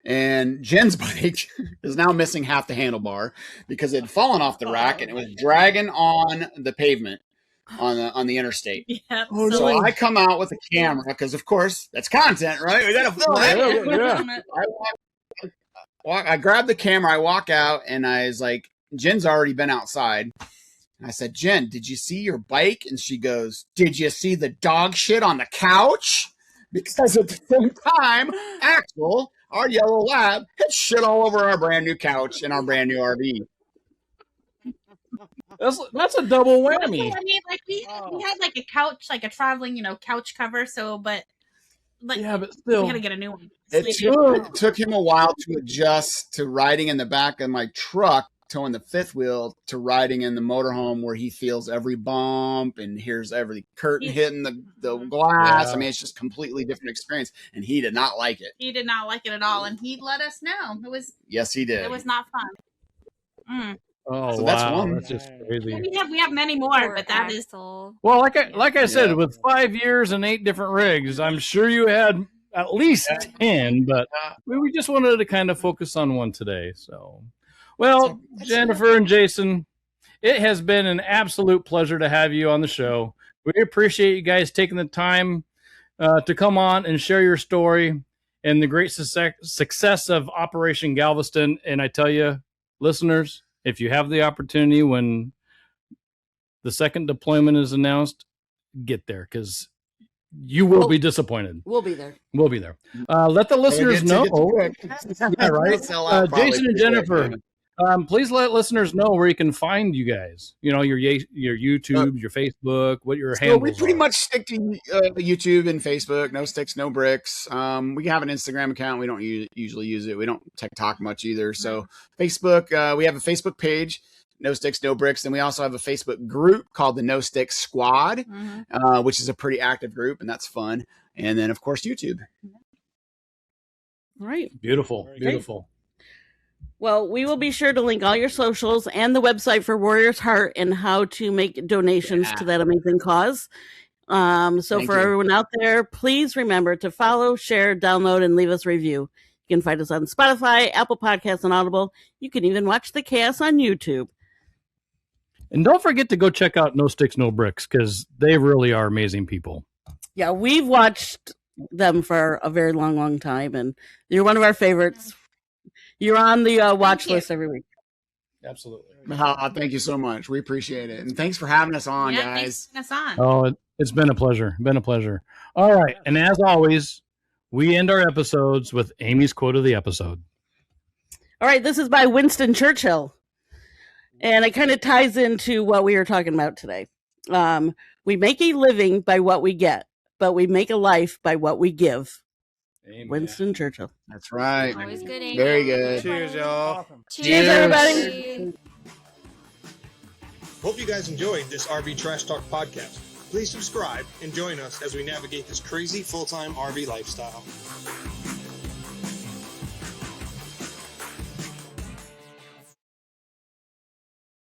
And Jen's bike is now missing half the handlebar because it had fallen off the rack and it was dragging on the pavement on the interstate. Yeah, so I come out with a camera because, of course, that's content, right? We got to film it. I grab the camera. I walk out and I was like, Jen's already been outside. I said, Jen, did you see your bike? And she goes, did you see the dog shit on the couch? Because at the same time, Axel, our yellow lab, had shit all over our brand new couch in our brand new RV. That's a double whammy. I mean, like we had like a couch, like a traveling, couch cover. So, but like, but still, we had to get a new one. It took him a while to adjust to riding in the back of my truck towing the fifth wheel to riding in the motorhome where he feels every bump and hears every curtain hitting the glass. Yeah. I mean, it's just completely different experience. And he did not like it. He did not like it at all. And he let us know. Yes, he did. It was not fun. Oh, so wow. that's one. That's just crazy. We have many more, but that is Axel. Well, like I said, with 5 years and 8 different rigs, I'm sure you had at least 10, but we just wanted to kind of focus on one today. So, well, Jennifer and Jason, it has been an absolute pleasure to have you on the show. We appreciate you guys taking the time to come on and share your story and the great success of Operation Galveston. And I tell you, listeners, if you have the opportunity when the second deployment is announced, get there, because you will be disappointed. We'll be there. We'll be there. Let the listeners know. Yeah, right. Jason and Jennifer, please let listeners know where you can find you guys. You know, your YouTube, your Facebook, what your handles we pretty are. much stick to YouTube and Facebook. No sticks, no bricks. We have an Instagram account. We don't usually use it. We don't TikTok much either. So Facebook, we have a Facebook page, No Sticks, No Bricks. And we also have a Facebook group called the No Sticks Squad, which is a pretty active group, and that's fun. And then, of course, YouTube. All right. Beautiful. Beautiful. Well, we will be sure to link all your socials and the website for Warrior's Heart and how to make donations to that amazing cause. So for everyone out there, please remember to follow, share, download, and leave us a review. You can find us on Spotify, Apple Podcasts, and Audible. You can even watch the chaos on YouTube. And don't forget to go check out No Sticks, No Bricks, because they really are amazing people. Yeah, we've watched them for a very long, long time, and you're one of our favorites. You're on the watch list every week. Absolutely. Thank you so much. We appreciate it. And thanks for having us on, guys. Thanks for having us Oh, on. it's been a pleasure. Been a pleasure. All right. And as always, we end our episodes with Amy's quote of the episode. All right, this is by Winston Churchill. And it kind of ties into what we were talking about today. We make a living by what we get, but we make a life by what we give. Amen. Winston Churchill. That's right. Always good, Amy. Very good. Cheers, y'all. Awesome. Cheers, everybody. Hope you guys enjoyed this RV Trash Talk podcast. Please subscribe and join us as we navigate this crazy full-time RV lifestyle.